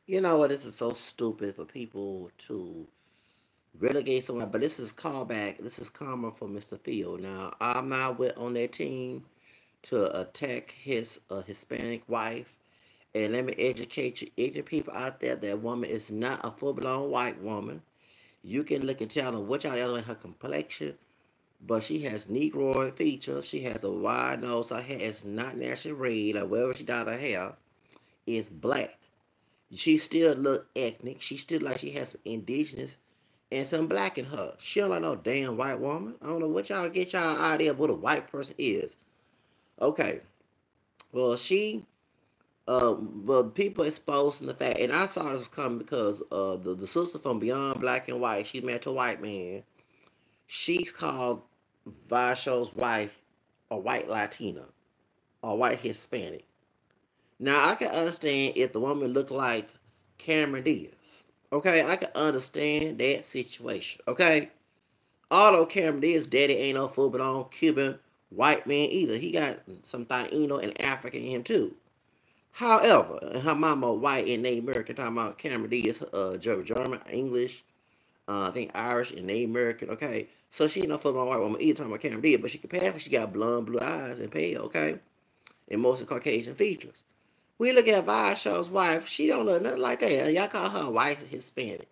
You know what? This is so stupid for people to relegate someone. But this is callback. This is karma for Mr. Field. Now, I'm not with on that team to attack his Hispanic wife. And let me educate you, ignorant people out there, that woman is not a full-blown white woman. You can look and tell them what y'all yelling at her complexion, but she has Negroid features. She has a wide nose. Her hair is not naturally red, or wherever she dyed her hair is black. She still look ethnic. She still like she has some indigenous and some black in her. She don't like no damn white woman. I don't know what y'all get y'all idea of what a white person is. Okay. Well, well, people exposing the fact, and I saw this coming because the sister from Beyond Black and White, she met a white man. She's called Vasho's wife a white Latina or white Hispanic. Now I can understand if the woman looked like Cameron Diaz. Okay, I can understand that situation. Okay, although Cameron Diaz daddy ain't no full blown Cuban white man either. He got some Taino and African in him too. However, her mama white and Native American, talking about Cameron Diaz, German, English, I think Irish and Native American. Okay, so she ain't no full blown white woman either. Talking about Cameron Diaz, but she can pass. She got blonde, blue eyes and pale. Okay, and mostly Caucasian features. We look at Show's wife. She don't look nothing like that. Y'all call her white Hispanic.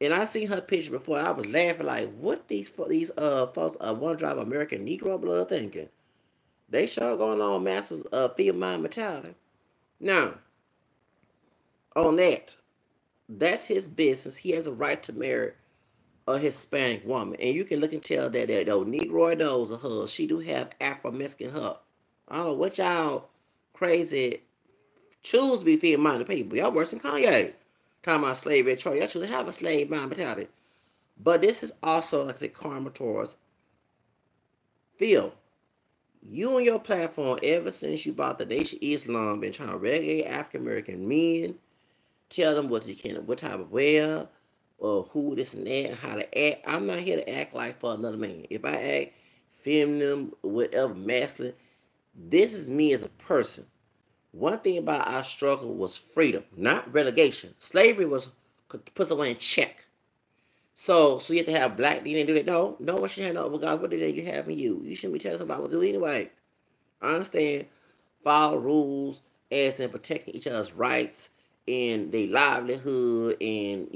And I seen her picture before. I was laughing like, what these folks one drive American Negro blood thinking? They sure going on masters of field mind mentality. Now, on that, that's his business. He has a right to marry a Hispanic woman, and you can look and tell that those Negro nose of hers, she do have Afro-Mexican her. I don't know what y'all crazy choose to be field minded people. Y'all worse than Kanye. Talking about slavery, Troy. Y'all choose to have a slave mind mentality. But this is also, like I said, karma towards Phil. You and your platform, ever since you bought the Nation Islam, been trying to regulate African American men, tell them what you can, what type of wear, or who this and that, and how to act. I'm not here to act like for another man. If I act feminine, whatever, masculine, this is me as a person. One thing about our struggle was freedom, not relegation. Slavery was put someone in check. So you have to have black DNA and do that. No, no one should have no. God, what did you have in you? You shouldn't be telling somebody what to do anyway. I understand. Follow rules as in protecting each other's rights and their livelihood and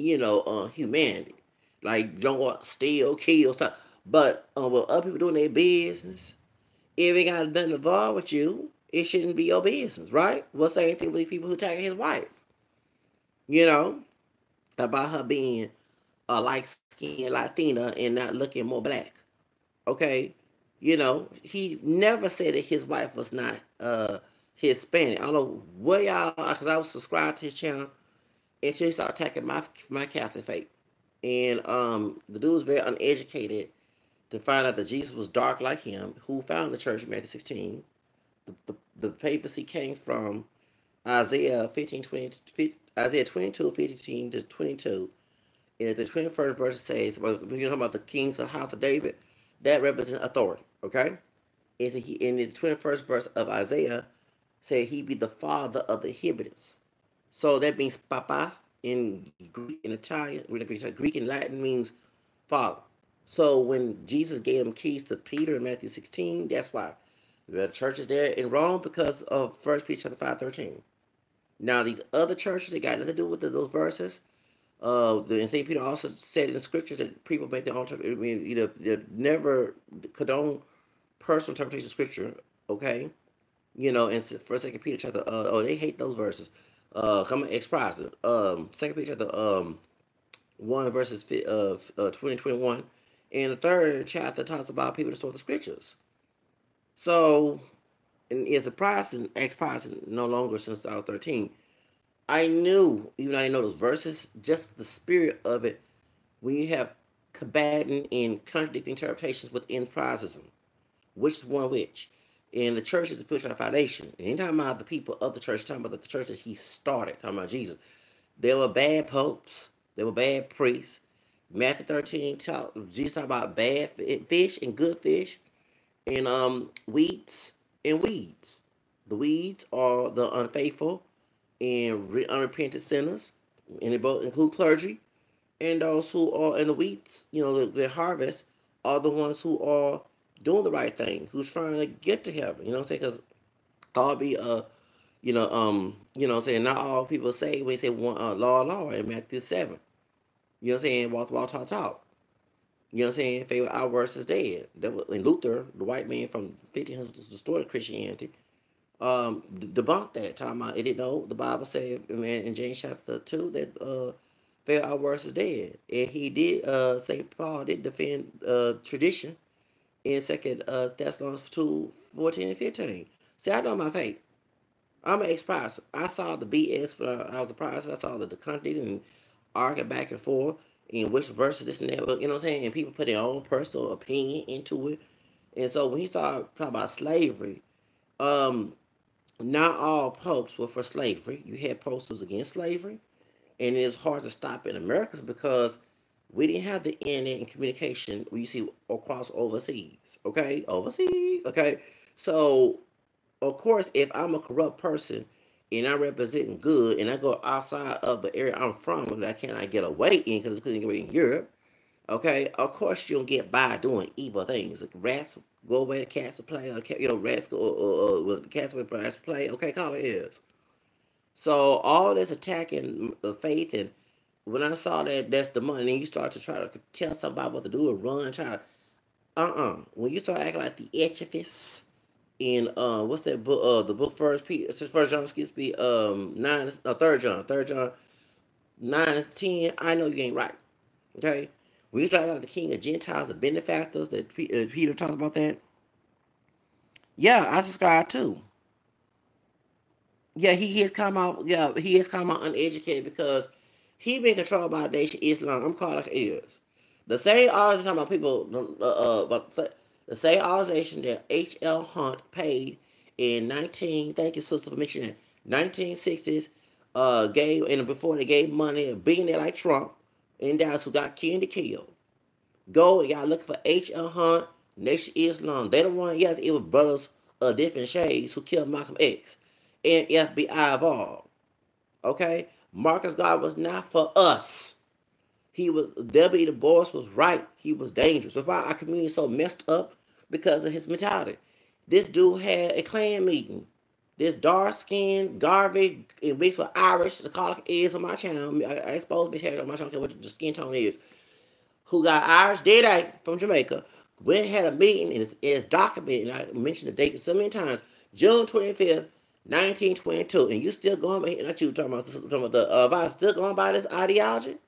humanity. Like don't steal, kill, stuff. But with other people doing their business, if it got nothing involved with you, it shouldn't be your business, right? What's the same thing with these people who attacking his wife? You know, about her being a light skinned Latina and not looking more black. Okay, he never said that his wife was not Hispanic. I don't know where y'all, because I was subscribed to his channel until he started attacking my Catholic faith, and the dude was very uneducated to find out that Jesus was dark like him, who founded the church in Matthew 16. The papacy came from Isaiah 15, 20, Isaiah 22, 15 to 22. And the 21st verse says, when you're talking about the kings of the house of David, that represents authority, okay? And in the 21st verse of Isaiah, said he be the father of the Hebrides. So that means papa in Greek and Italian, Greek and Latin means father. So when Jesus gave him keys to Peter in Matthew 16, that's why. The church is there in Rome because of 1 Peter chapter 5:13. Now these other churches, they got nothing to do with those verses. And St. Peter also said in the scriptures that people make their own. I mean, they never condone personal interpretation of scripture. Okay, in First Second Peter chapter. They hate those verses. Come on, express it. Second Peter chapter 1 verses 20-21, and the third chapter talks about people that store the scriptures. So, and as a Protestant, ex-Protestant, no longer since I was 13, I knew, even though I didn't know those verses, just the spirit of it, when you have combating and contradicting interpretations within Protestantism, which is one which. And the church is built on a foundation. And ain't talking about the people of the church, talking about the church that he started, talking about Jesus. There were bad popes, there were bad priests. Matthew 13 Jesus talked about bad fish and good fish, and weeds and weeds. The weeds are the unfaithful, and unrepentant sinners, and they both include clergy, and those who are in the wheats, the harvest, are the ones who are doing the right thing, who's trying to get to heaven. You know what I'm saying? Because all be what I'm saying, not all people say when they say one law in Matthew 7. You know what I'm saying? Walk, talk. You know what I'm saying? Favorite our verse is dead. That was, and Luther, the white man from 1500s, distorted Christianity, debunked that. Talking about it didn't know the Bible said, man, in James chapter 2 that favorite our verse is dead, and he did. Saint Paul did defend tradition in Second Thessalonians 2:14 and 15. See, I know my faith. I'm an ex-pastor. I saw the BS when I was a pastor. I saw the country and arguing back and forth in which verses this and that. You know what I'm saying? And people put their own personal opinion into it. And so when he started talking about slavery, um, not all popes were for slavery. You had popes who was against slavery, and it's hard to stop in America because we didn't have the internet and communication we see across overseas. Okay, overseas. Okay, so of course, if I'm a corrupt person and I'm representing good, and I go outside of the area I'm from, and I cannot get away in because it's couldn't get away in Europe, okay, of course you'll get by doing evil things. Like rats go away, the cats will play, or rats go, the cats will play. Okay, call it is. So all this attacking the faith, and when I saw that that's the money, and you start to try to tell somebody what to do and run, try to, when you start acting like the etchifists in what's that book? The book First John, excuse me, 9, no, Third John 9:10. I know you ain't right. Okay, when you talk about the King of Gentiles, the benefactors that Peter talks about that. Yeah, I subscribe too. Yeah, he has come out. Yeah, he has come out uneducated because he been controlled by Nation Islam. I'm called like it is. The same organization talking about people. The same organization that H.L. Hunt paid in 19. Thank you, sister, for mentioning that. 1960s. Gave and before they gave money a billionaire like Trump and Dallas who got killed and killed. Go and y'all looking for H.L. Hunt, Nation Islam. They the one. Yes, it was brothers of different shades who killed Malcolm X and FBI involved. Okay? Marcus Garvey was not for us. He was W. Du Bois was right. He was dangerous. That's why our community is so messed up because of his mentality. This dude had a Klan meeting. This dark skinned Garvey and mixed with Irish, the color is on my channel. I expose bitch hair on my channel, okay, what the skin tone is. Who got Irish dead from Jamaica. Went and had a meeting and it's documented, and I mentioned the date so many times. June 25th, 1922, and you still going by, not you talking about the vice, still going by this ideology?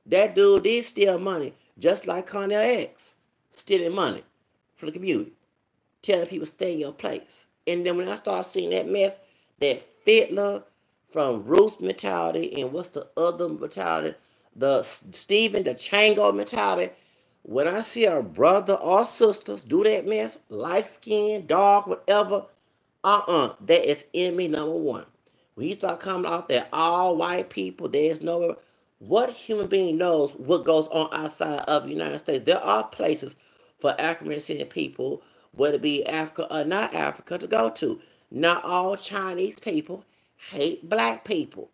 That dude did steal money, just like Cornel X, stealing money from the community, telling people stay in your place. And then when I start seeing that mess, that Fiddler from Roots mentality and what's the other mentality, the Stephen the Chango mentality, when I see a brother or sisters do that mess, light skin, dark, whatever, that is enemy number one. When you start coming off that all white people, there's no, what human being knows what goes on outside of the United States? There are places for African descendant people, whether it be Africa or not Africa, to go to. Not all Chinese people hate black people,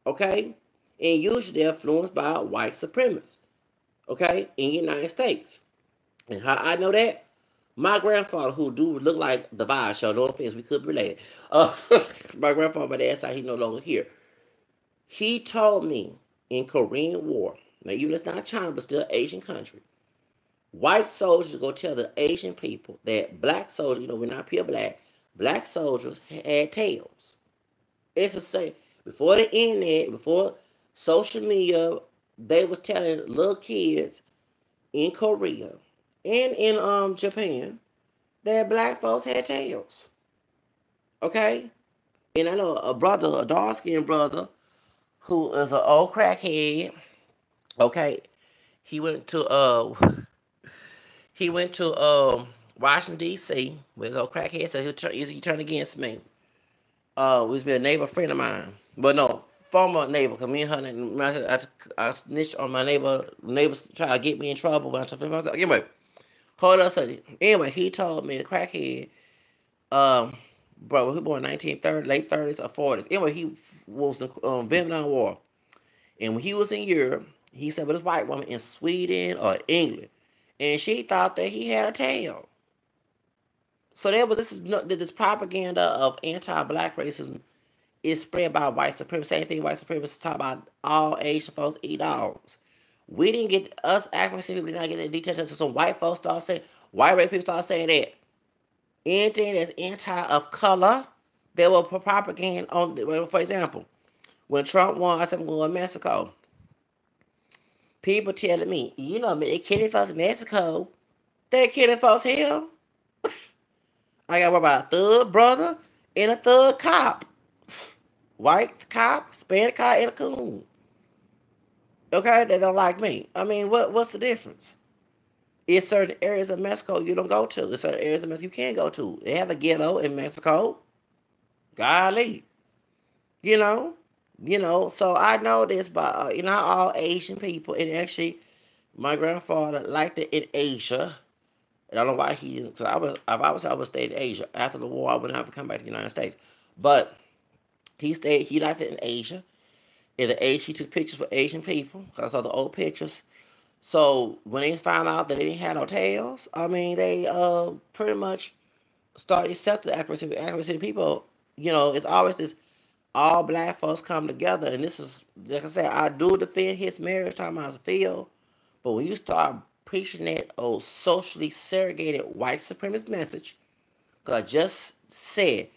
okay? And usually they're influenced by white supremacists, okay, in the United States. And how I know that? My grandfather, who do look like the Vibe Show, no offense, we could be related. My grandfather, by dad's side, he's no longer here. He told me in Korean War, now even it's not China, but still Asian country, white soldiers go tell the Asian people that black soldiers, we're not pure black soldiers had tails. It's the same. Before the internet, before social media, they was telling little kids in Korea and in Japan that black folks had tails. Okay? And I know a brother, a dark skinned brother, who is an old crackhead. Okay, he went to Washington D.C. with his old crackhead. So he turned against me. Was been a neighbor friend of mine, but no, former neighbor. Cause me and her, I snitched on my neighbor. Neighbors try to get me in trouble when I told him. I was like, anyway, hold on a second. Anyway, he told me the crackhead, bro, he was born in 1930, late 30s or 40s. Anyway, he was the Vietnam War. And when he was in Europe, he said with his white woman in Sweden or England. And she thought that he had a tail. So this propaganda of anti-black racism is spread by white supremacy. Same thing white supremacists talk about all Asian folks eat dogs. We didn't get, us African people did not get the details. So some white folks start saying, white race people start saying that anything that's anti of color, they will put propaganda on. For example, when Trump won, I said I'm going to Mexico. People telling me, you know, they're killing folks in Mexico. They're killing folks here. I got to worry about a thug brother and a thug cop. White cop, Hispanic cop, and a coon. Okay, they don't like me. I mean, what's the difference? It's certain areas of Mexico you don't go to. There's certain areas of Mexico you can't go to. They have a ghetto in Mexico. Golly. You know, so I know this by, not all Asian people, and actually, my grandfather liked it in Asia. And I don't know why because I was stayed in Asia. After the war, I wouldn't have to come back to the United States. But he liked it in Asia. In the age, he took pictures with Asian people. I saw the old pictures. So when they found out that they didn't have no tails, I mean, they pretty much started accepting the accuracy people. You know, it's always this all black folks come together, and this is, like I said, I do defend his marriage, talking about his field, but when you start preaching that old socially segregated white supremacist message, because I just said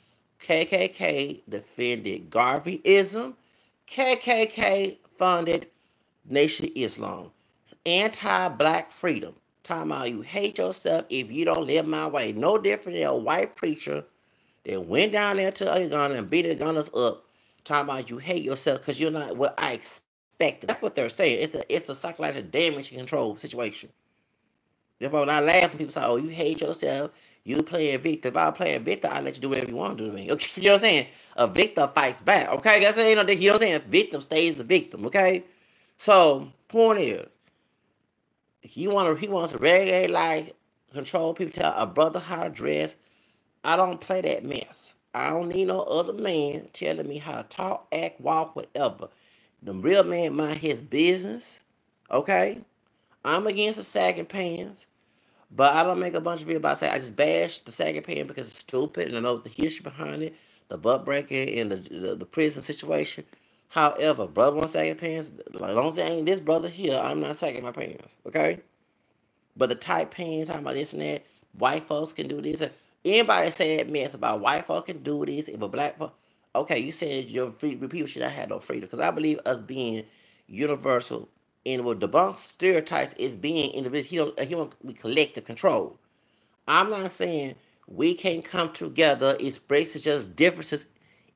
KKK defended Garveyism, KKK funded Nation of Islam, anti-black freedom. Talking about you hate yourself if you don't live my way. No different than a white preacher that went down there to Uganda and beat the gunners up. Talking about you hate yourself because you're not what I expected. That's what they're saying. It's a psychological damage control situation. Therefore, when I laugh when people say, "Oh, you hate yourself, you playing victim." If I was playing victim, I'd let you do whatever you want to do to me. Okay? You know what I'm saying? A victim fights back. Okay, guys, you know what I'm saying? Victim stays a victim. Okay, so point is, he wants to regulate life, control people, tell a brother how to dress. I don't play that mess. I don't need no other man telling me how to talk, act, walk, whatever. The real man mind his business. Okay? I'm against the sagging pants, but I don't make a bunch of videos about saying I just bash the sagging pants because it's stupid and I know the history behind it, the butt breaking and the prison situation. However, brother wants sagging pants. As long as it ain't this brother here, I'm not sagging my pants. Okay? But the tight pants, talking about this and that, white folks can do this. Anybody say that mess about white folks can do this, but black folks, okay, you said your people should not have no freedom. Because I believe us being universal and what debunk stereotypes is being individual. He want we collective control. I'm not saying we can't come together, express just differences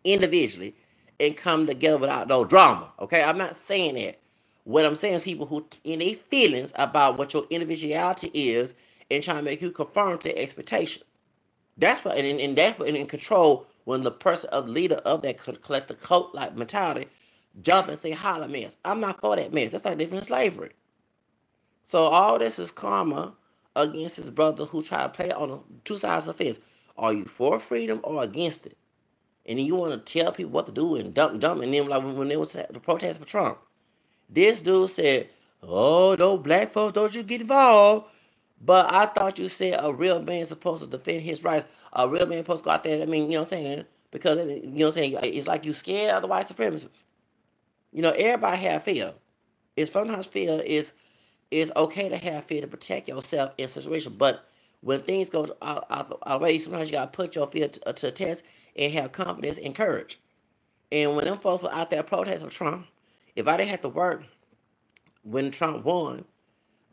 individually, and come together without no drama. Okay, I'm not saying that. What I'm saying is people who in their feelings about what your individuality is and trying to make you conform to expectation. That's what, and that's what in control when the person, of the leader of that collective cult like mentality, jump and say holla mess. I'm not for that mess. That's like different slavery. So all this is karma against his brother who tried to play on the two sides of the fence. Are you for freedom or against it? And then you want to tell people what to do and dump, and then like when they was the protest for Trump, this dude said, "Oh, no black folks, don't you get involved." But I thought you said a real man is supposed to defend his rights. A real man supposed to go out there. I mean, you know what I'm saying? Because you know what I'm saying. It's like you scared of the white supremacists. You know, everybody have fear. It's sometimes fear is okay to have fear to protect yourself in a situation. But when things go out the way, sometimes you gotta put your fear to the test and have confidence and courage. And when them folks were out there protesting for Trump, if I didn't have to work when Trump won,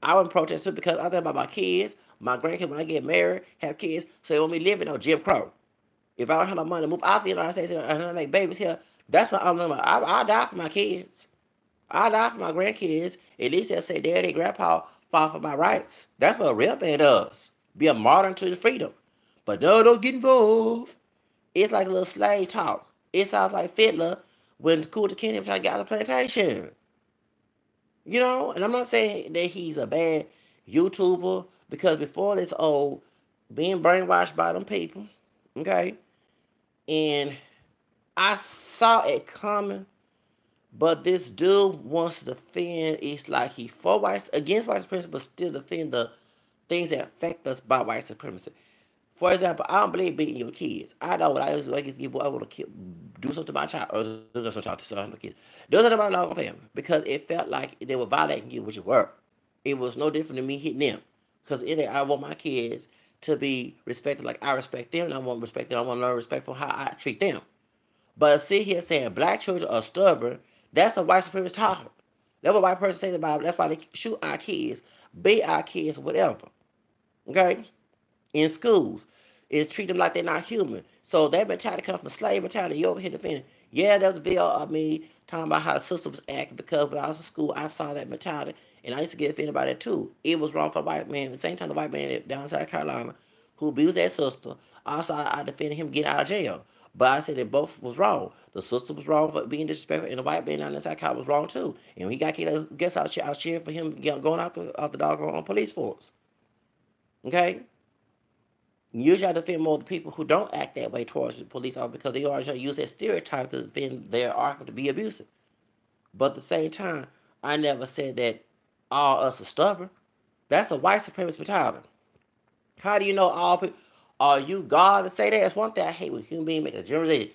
I wouldn't protest it because I think about my kids, my grandkids, when I get married, have kids, so they want me living on Jim Crow. If I don't have no money to move out the United States and I make babies here, that's what I'm living. I'll die for my kids. I'll die for my grandkids. At least they'll say, Daddy, Grandpa fought for my rights. That's what a real man does. Be a martyr to the freedom. But no, don't get involved. It's like a little slave talk. It sounds like Fiddler when Kunta Kinte was trying to get out of the plantation. You know, and I'm not saying that he's a bad YouTuber because before this old being brainwashed by them people, okay, And I saw it coming, but this dude wants to defend. It's like he for white against white supremacy, but still defend the things that affect us by white supremacy. For example, I don't believe beating your kids. I know what I used to like give I want to do something to my child or do something to son or kids. Do something about my own family because it felt like they were violating you, which you were. It was no different than me hitting them because I want my kids to be respected like I respect them, and I want to respect them. I want to learn respect for how I treat them. But sit here saying black children are stubborn, that's a white supremacist talking. That's what white person says about it. That's why they shoot our kids, beat our kids, whatever. Okay? In schools. Is treat them like they're not human. So that mentality comes from slave mentality. You over here defending. Yeah, there's a video of me talking about how the sister was acting because when I was in school, I saw that mentality. And I used to get offended by that too. It was wrong for a white man. At the same time, the white man down in South Carolina who abused that sister, also I defended him getting out of jail. But I said that both was wrong. The sister was wrong for being disrespectful, and the white man down in South Carolina was wrong too. And when he got kicked, guess I was cheering for him going out the doggone police force. Okay? Usually I defend more the people who don't act that way towards the police officer because they always use that stereotype to defend their argument to be abusive. But at the same time, I never said that all us are stubborn. That's a white supremacist mentality. How do you know all people? Are you God to say that? That's one thing I hate when human beings make a generalization.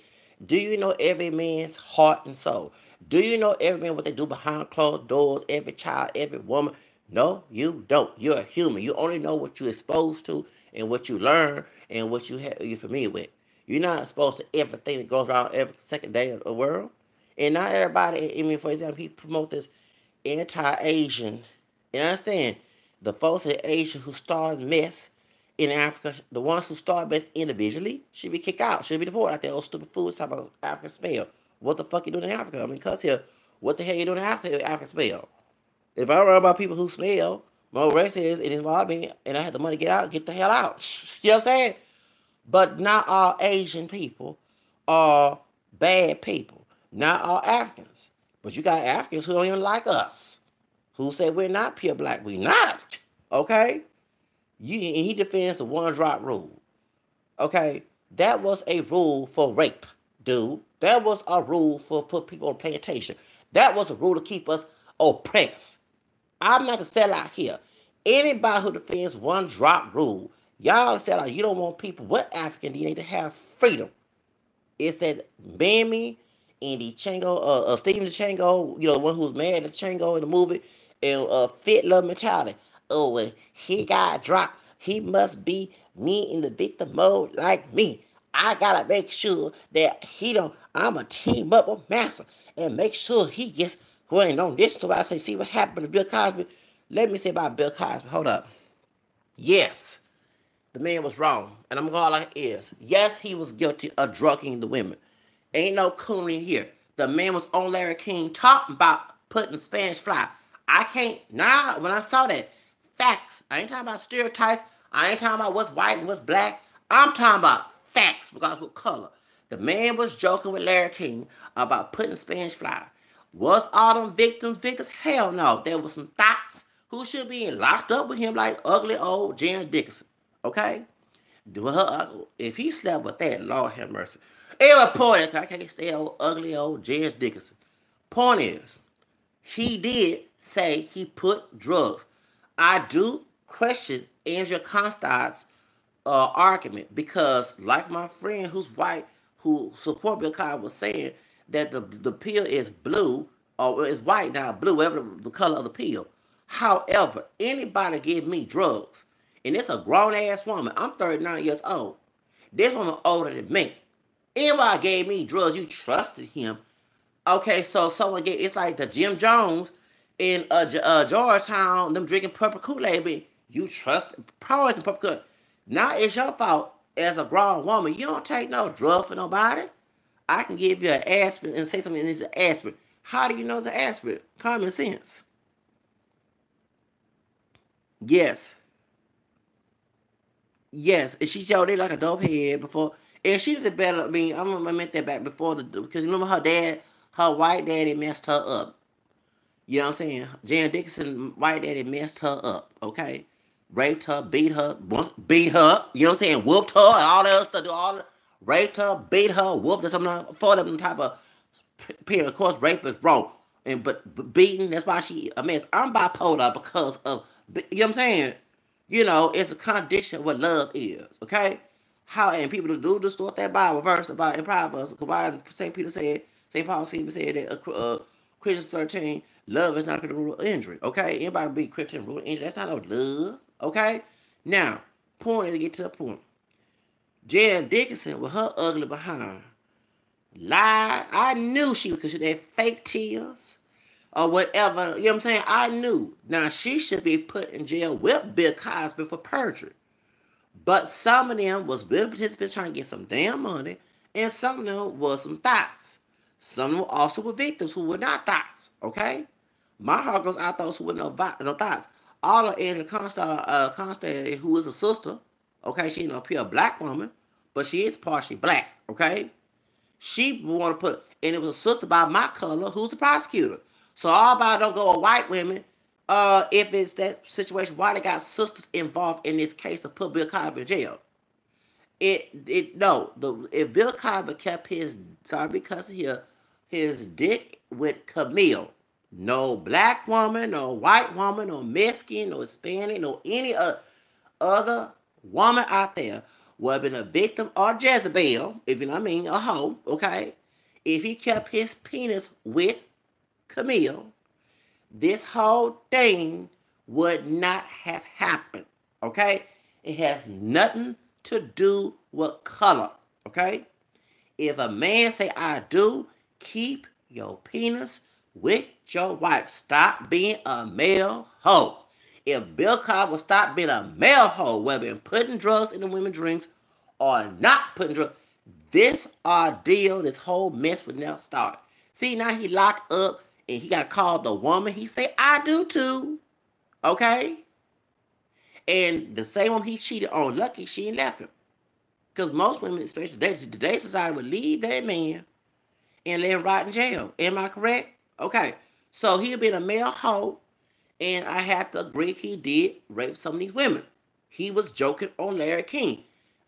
Do you know every man's heart and soul? Do you know every man what they do behind closed doors, every child, every woman? No, you don't. You're a human. You only know what you're exposed to and what you learn and what you're familiar with. You're not exposed to everything that goes around every second day of the world. And not everybody, I mean, for example, he promote this anti-Asian. And I understand the folks in Asia who start mess in Africa, the ones who start mess individually should be kicked out, should be deported like that old stupid fool talking about African spell. What the fuck you doing in Africa? I mean, cuz here, what the hell you doing in Africa, African spell? If I run about people who smell, my race is it involved me, and I had the money to get the hell out. You know what I'm saying? But not all Asian people are bad people. Not all Africans. But you got Africans who don't even like us. Who say we're not pure black. We're not. Okay? And he defends the one drop rule. Okay? That was a rule for rape, dude. That was a rule for put people on plantation. That was a rule to keep us oppressed. I'm not the sellout here. Anybody who defends one drop rule, y'all sellout. You don't want people. What African do you need to have freedom? It's that Mammy and the Chango, Stephen Chango, you know, the one who was married to Chango in the movie, and Fit Love mentality. Oh, well, he got dropped. He must be me in the victim mode like me. I gotta make sure that he don't. I'ma team up with Massa and make sure he gets. Who ain't on this? So I say, see what happened to Bill Cosby. Let me say about Bill Cosby. Hold up. Yes, the man was wrong, and I'm going like it is. Yes, he was guilty of drugging the women. Ain't no cooning here. The man was on Larry King talking about putting Spanish fly. I can't, when I saw that, facts. I ain't talking about stereotypes. I ain't talking about what's white and what's black. I'm talking about facts because what color. The man was joking with Larry King about putting Spanish fly. Was all them victims? Hell no. There was some thoughts who should be locked up with him like ugly old Jan Dickinson. Okay? If he slept with that, Lord have mercy. It was point. I can't stay old ugly old Jan Dickinson. Point is, he did say he put drugs. I do question Andrea Constant's argument because, like my friend who's white, who support Bill Cosby was saying that the pill is blue or is white now, blue, whatever the color of the pill. However, anybody give me drugs, and it's a grown ass woman. I'm 39 years old. This woman older than me. Anybody gave me drugs, you trusted him. Okay, so someone gave, it's like the Jim Jones in Georgetown, them drinking purple Kool-Aid, but you trust poison purple Kool-Aid. Now it's your fault as a grown woman. You don't take no drug for nobody. I can give you an aspirin and say something is an aspirin. How do you know it's an aspirin? Common sense. Yes. Yes. And she showed it like a dope head before. And she did better. I mean, I meant that back before because remember her dad, her white daddy messed her up. You know what I'm saying? Jan Dickinson, white daddy messed her up. Okay? Raped her, beat her, you know what I'm saying? Whooped her and all that other stuff. raped her, beat her, whooped her, something for them type of period. Of course, rape is wrong, and but beating. That's why she a mess. I'm bipolar because of you know what I'm saying. You know, it's a contradiction of what love is. Okay, how and people do distort that Bible verse about in Proverbs. Why Saint Peter said, Saint Paul even said that Christians 13, love is not the rule of injury. Okay, anybody be Christian rule of injury? That's not no love. Okay, now point is to get to the point. Jan Dickinson with her ugly behind lied. I knew she was because she had fake tears or whatever. You know what I'm saying? I knew. Now she should be put in jail with Bill Cosby for perjury. But some of them was real participants trying to get some damn money, and some of them was some thoughts. Some of them also were victims who were not thoughts. Okay? My heart goes out those who were no thoughts. All of Angela Constance, who is a sister, okay, she ain't a pure black woman, but she is partially black, okay? She want to put, and it was a sister by my color who's the prosecutor. So all about don't go with white women. If it's that situation, why they got sisters involved in this case of put Bill Cosby in jail? If Bill Cosby kept his his dick with Camille, no black woman, no white woman, no Mexican, no Hispanic, no any other woman out there would have been a victim or Jezebel, if you know what I mean, a hoe, okay? If he kept his penis with Camille, this whole thing would not have happened, okay? It has nothing to do with color, okay? If a man say, I do, keep your penis with your wife. Stop being a male hoe. If Bill Cosby would stop being a male hoe, whether in putting drugs in the women's drinks or not putting drugs, this ordeal, this whole mess would now start. See, now he locked up and he got called a woman. He say, I do too. Okay? And the same woman he cheated on, lucky she ain't left him. Because most women, especially today's society, would leave that man and let him rot in jail. Am I correct? Okay. So he been a male hoe, and I have to agree he did rape some of these women. He was joking on Larry King.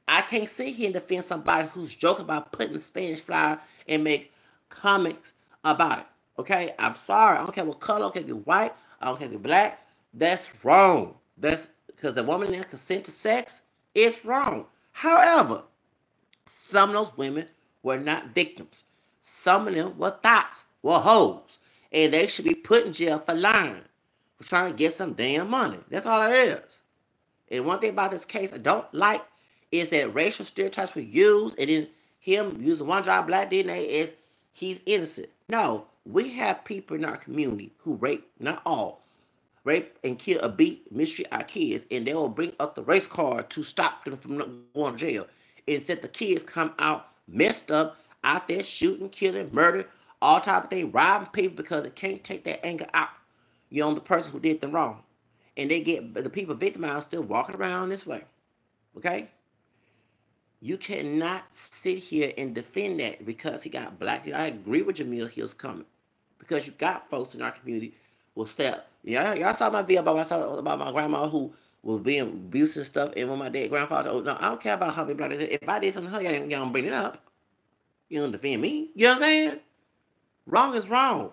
I can't sit here and defend somebody who's joking about putting Spanish fly and make comics about it. Okay? I'm sorry. I don't care what color. I don't care if you're white. I don't care if you're black. That's wrong. That's because the woman that consent to sex is wrong. However, some of those women were not victims. Some of them were thoughts, were hoes. And they should be put in jail for lying, for trying to get some damn money. That's all it is. And one thing about this case I don't like is that racial stereotypes were used, and then him using one drop black DNA is he's innocent. No, we have people in our community who rape, not all, rape and kill or beat, mistreat our kids, and they will bring up the race card to stop them from going to jail. Instead, the kids come out messed up, out there shooting, killing, murder, all type of thing, robbing people because they can't take that anger out. You know, the person who did them wrong. And they get the people victimized still walking around this way. Okay? You cannot sit here and defend that because he got black. I agree with Jamil Hill's comment. Because you got folks in our community will say, yeah, y'all saw my video about what I saw about my grandma who was being abused and stuff, and when my dad grandfather, oh no, I don't care about her being black. If I did something to her, y'all don't bring it up. You don't defend me. You know what I'm saying? Wrong is wrong.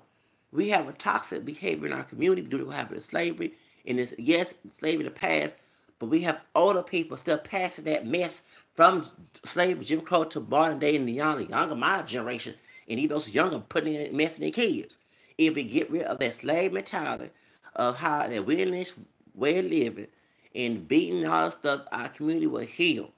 We have a toxic behavior in our community due to what happened to slavery. And it's, yes, slavery in the past, but we have older people still passing that mess from slavery, Jim Crow to modern day and the younger my generation, and even those younger putting that mess in their kids. If we get rid of that slave mentality of how that we're in this way of living and beating all that stuff, our community will heal.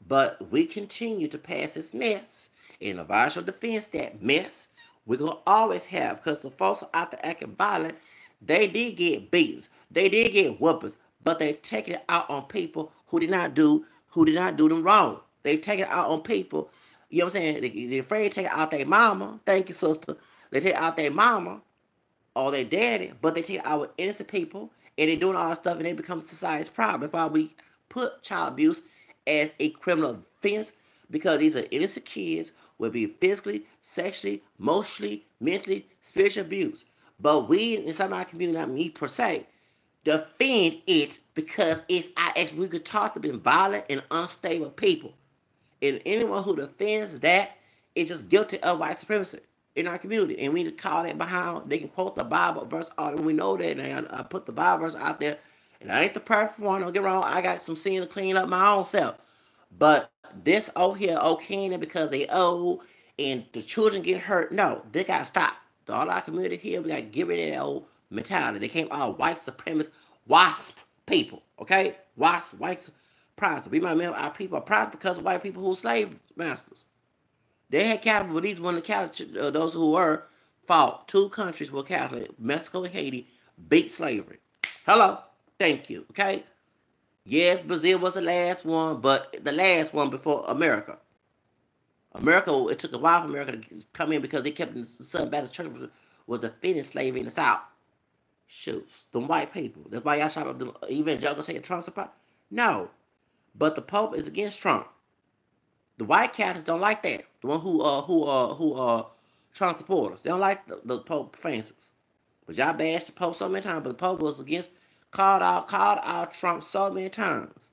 But we continue to pass this mess. In a virtual defense, that mess, we're going to always have, because the folks out there acting violent, they did get beatings. They did get whoopings, but they taking it out on people who did not do them wrong. They take it out on people, you know what I'm saying? They're afraid to take it out their mama. Thank you, sister. They take it out their mama or their daddy, but they take it out with innocent people, and they're doing all that stuff, and they become society's problem. That's why we put child abuse as a criminal offense, because these are innocent kids will be physically, sexually, emotionally, mentally, spiritual abuse. But we, in some of our community, not me per se, defend it because it's we could talk to be violent and unstable people. And anyone who defends that is just guilty of white supremacy in our community. And we need to call that behind. They can quote the Bible verse out, and we know that. And I put the Bible verse out there. And I ain't the perfect one, don't get wrong. I got some sin to clean up my own self. But this over here, okay, because they old and the children get hurt. No, they gotta stop. All our community here, we gotta get rid of that old mentality. They came all white supremacist, WASP people, okay? WASP, white protestants. We might remember our people are proud because of white people who were slave masters. They had Catholic, but these one of the Catholic, those who were fought. Two countries were Catholic, Mexico and Haiti, beat slavery. Hello, thank you, okay? Yes, Brazil was the last one, but the last one before America. America, it took a while for America to come in because they kept the Southern Baptist Church was defending slavery in the South. Shoot, them white people. That's why y'all shop at the evangelicals saying Trump's a problem. No, but the Pope is against Trump. The white Catholics don't like that. The one who Trump supporters. They don't like the Pope Francis. But y'all bashed the Pope so many times. But the Pope was against, called out Trump so many times.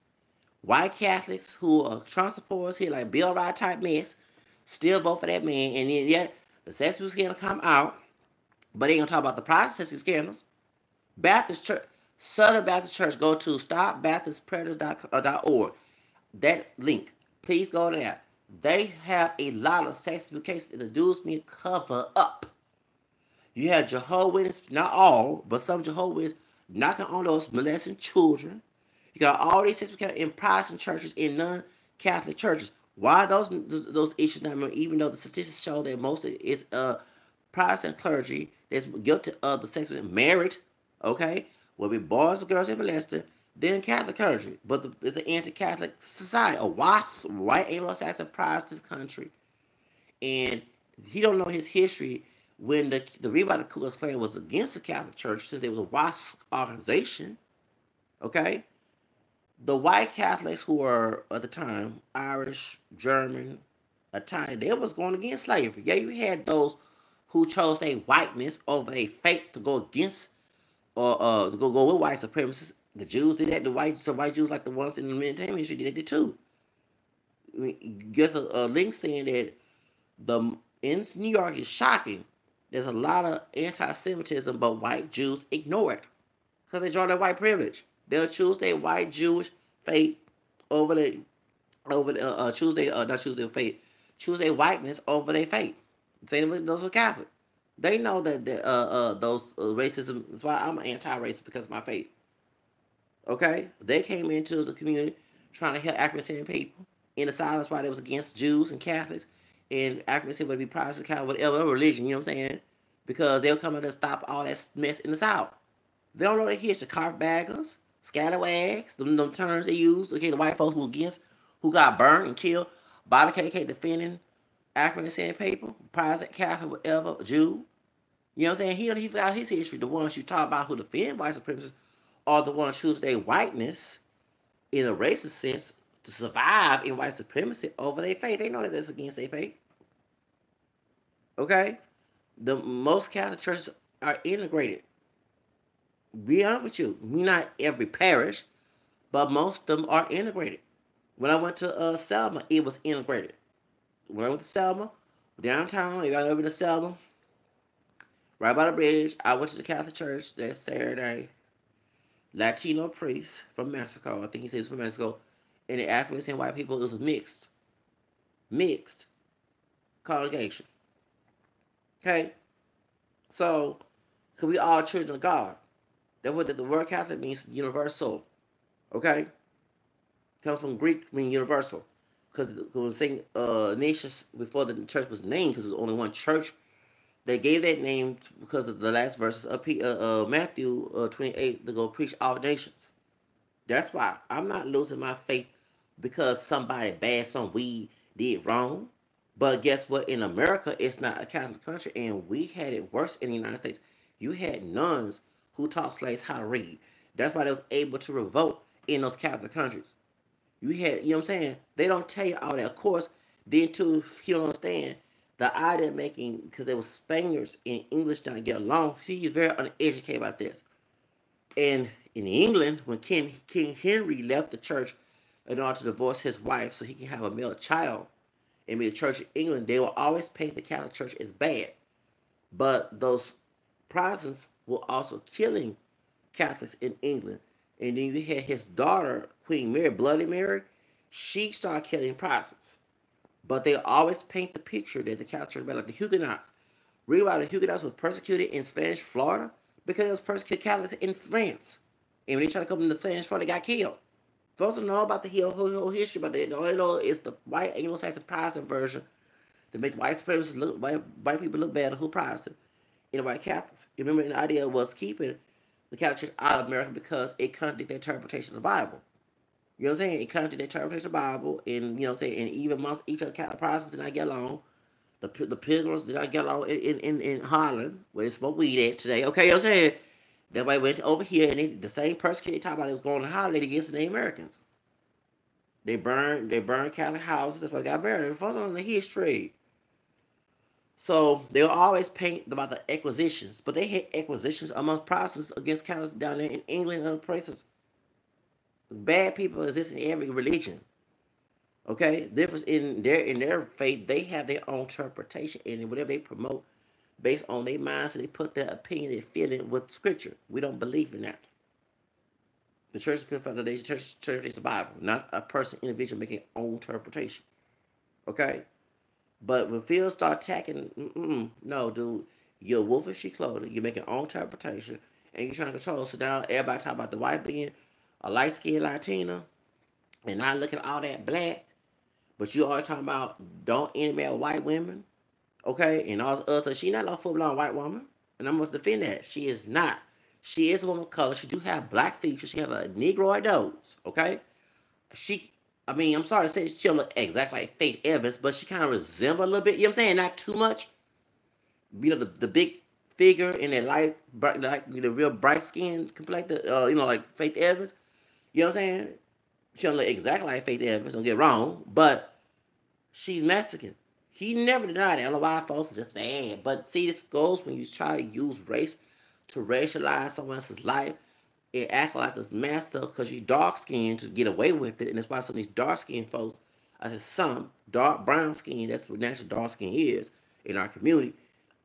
White Catholics who are Trump supporters here, like Bill Wright type mess, still vote for that man. And then yet the sexual scandal come out, but they ain't gonna talk about the Protestant scandals. Baptist Church, Southern Baptist Church, go to stopbaptistpredators.org. That link, please go to that. They have a lot of sexual cases that the dudes need to cover up. You have Jehovah's Witnesses, not all, but some Jehovah's Witnesses knocking on those molesting children. You got all these sexual cases in Protestant churches, in non-Catholic churches. Why those issues not remembered, even though the statistics show that most of it is Protestant clergy that's guilty of the sexual married, okay, will be boys or girls that molested, then Catholic clergy. But it's an anti-Catholic society, a white Anglo-Saxon Protestant country. And he don't know his history when the revival of the Ku Klux Klan was against the Catholic Church, since there was a WASP organization, okay? The white Catholics who were, at the time, Irish, German, Italian, they was going against slavery. Yeah, you had those who chose their whiteness over their faith to go against, or to go with white supremacists. The Jews did that. Some white Jews, like the ones in the Mediterranean history, did that too. I mean, there's a link saying that in New York is shocking. There's a lot of anti-Semitism, but white Jews ignore it because they draw their white privilege. They'll choose their white Jewish faith over choose their whiteness over their faith. Same those are Catholic. They know that those racism. That's why I'm anti-racist, because of my faith. Okay, they came into the community trying to help African people. In the South, that's why they was against Jews and Catholics, and African would be Protestant, Catholic, whatever religion. You know what I'm saying? Because they'll come in and stop all that mess in the South. They don't know their history. Carpetbaggers, scalawags, them terms they use. Okay, the white folks who got burned and killed by the KKK defending African people, Protestant, Catholic, whatever, Jew. You know what I'm saying? He's got his history. The ones you talk about who defend white supremacists are the ones who choose their whiteness in a racist sense to survive in white supremacy over their faith. They know that that's against their faith. Okay? The most Catholic churches are integrated. Be honest with you, we not every parish, but most of them are integrated. When I went to Selma, it was integrated. When I went to Selma, downtown, you got over to Selma, right by the bridge, I went to the Catholic church that Saturday. Latino priest from Mexico, I think he says from Mexico, and the Africans and white people, it was a mixed congregation. Okay? So, because we all children of God. That's what the word Catholic means, universal. Okay? Comes from Greek, meaning universal. Because when saying nations before the church was named, because there was only one church, they gave that name because of the last verses of Matthew 28 to go preach all nations. That's why I'm not losing my faith because somebody bad, some we did wrong. But guess what? In America, it's not a Catholic country, and we had it worse in the United States. You had nuns who taught slaves how to read. That's why they was able to revolt in those Catholic countries. You had, you know what I'm saying? They don't tell you all that. Of course, then too, you don't understand, the idea making, because there was Spaniards in English didn't get along. See, he's very uneducated about this. And in England, when King Henry left the church, in order to divorce his wife so he can have a male child in the Church of England, they will always paint the Catholic Church as bad. But those Protestants were also killing Catholics in England. And then you had his daughter, Queen Mary, Bloody Mary. She started killing Protestants. But they always paint the picture that the Catholic Church was like the Huguenots. Read why the Huguenots were persecuted in Spanish Florida? Because it was persecuted Catholics in France. And when they tried to come into Spanish Florida, they got killed. Folks don't know about the whole history, but all they know is the white Anglo-Saxon Protestant version to make white supremacists look, white people look bad who Protestant and the white Catholics. You remember the idea was keeping the Catholic Church out of America because it contradicted the interpretation of the Bible. You know what I'm saying? It contradicted the interpretation of the Bible, and you know what I'm saying, and even amongst each other Catholic Protestants did not get along. The Pilgrims did not get along in Holland, where they smoke weed at today. Okay, you know what I'm saying? That way went over here, and the same persecution they talk about it was going to Holland against the Native Americans. They burned Catholic houses. That's why they got buried. They're focused on the history. So they'll always paint about the acquisitions, but they had acquisitions among Protestants against Catholics down there in England and other places. Bad people exist in every religion. Okay, difference in their faith, they have their own interpretation, and whatever they promote based on their minds, so they put their opinion and feeling with Scripture. We don't believe in that. The church is put the church is the Bible, not a person, individual making their own interpretation. Okay, but when fields start attacking, no, dude, you're a wolf in sheep clothing. You're making your own interpretation, and you're trying to control. So now everybody talk about the white being a light-skinned Latina, and not looking all that black. But you always talking about don't intermarry with white women, okay? And all this other stuff. She's not no full-blown white woman, and I must defend that. She is not. She is a woman of color. She do have black features. She have a Negroid nose, okay? I'm sorry to say she don't look exactly like Faith Evans, but she kind of resembles a little bit. You know what I'm saying? Not too much. You know, the big figure and that light, like the real bright skin complected, like Faith Evans. You know what I'm saying? She don't look exactly like Faith Evans, don't get wrong, but she's Mexican. He never denied it. I don't know why folks are just mad. But see, this goes when you try to use race to racialize someone else's life and act like this master because you dark skinned to get away with it. And that's why some of these dark skinned folks, I said some dark brown skin, that's what natural dark skin is in our community,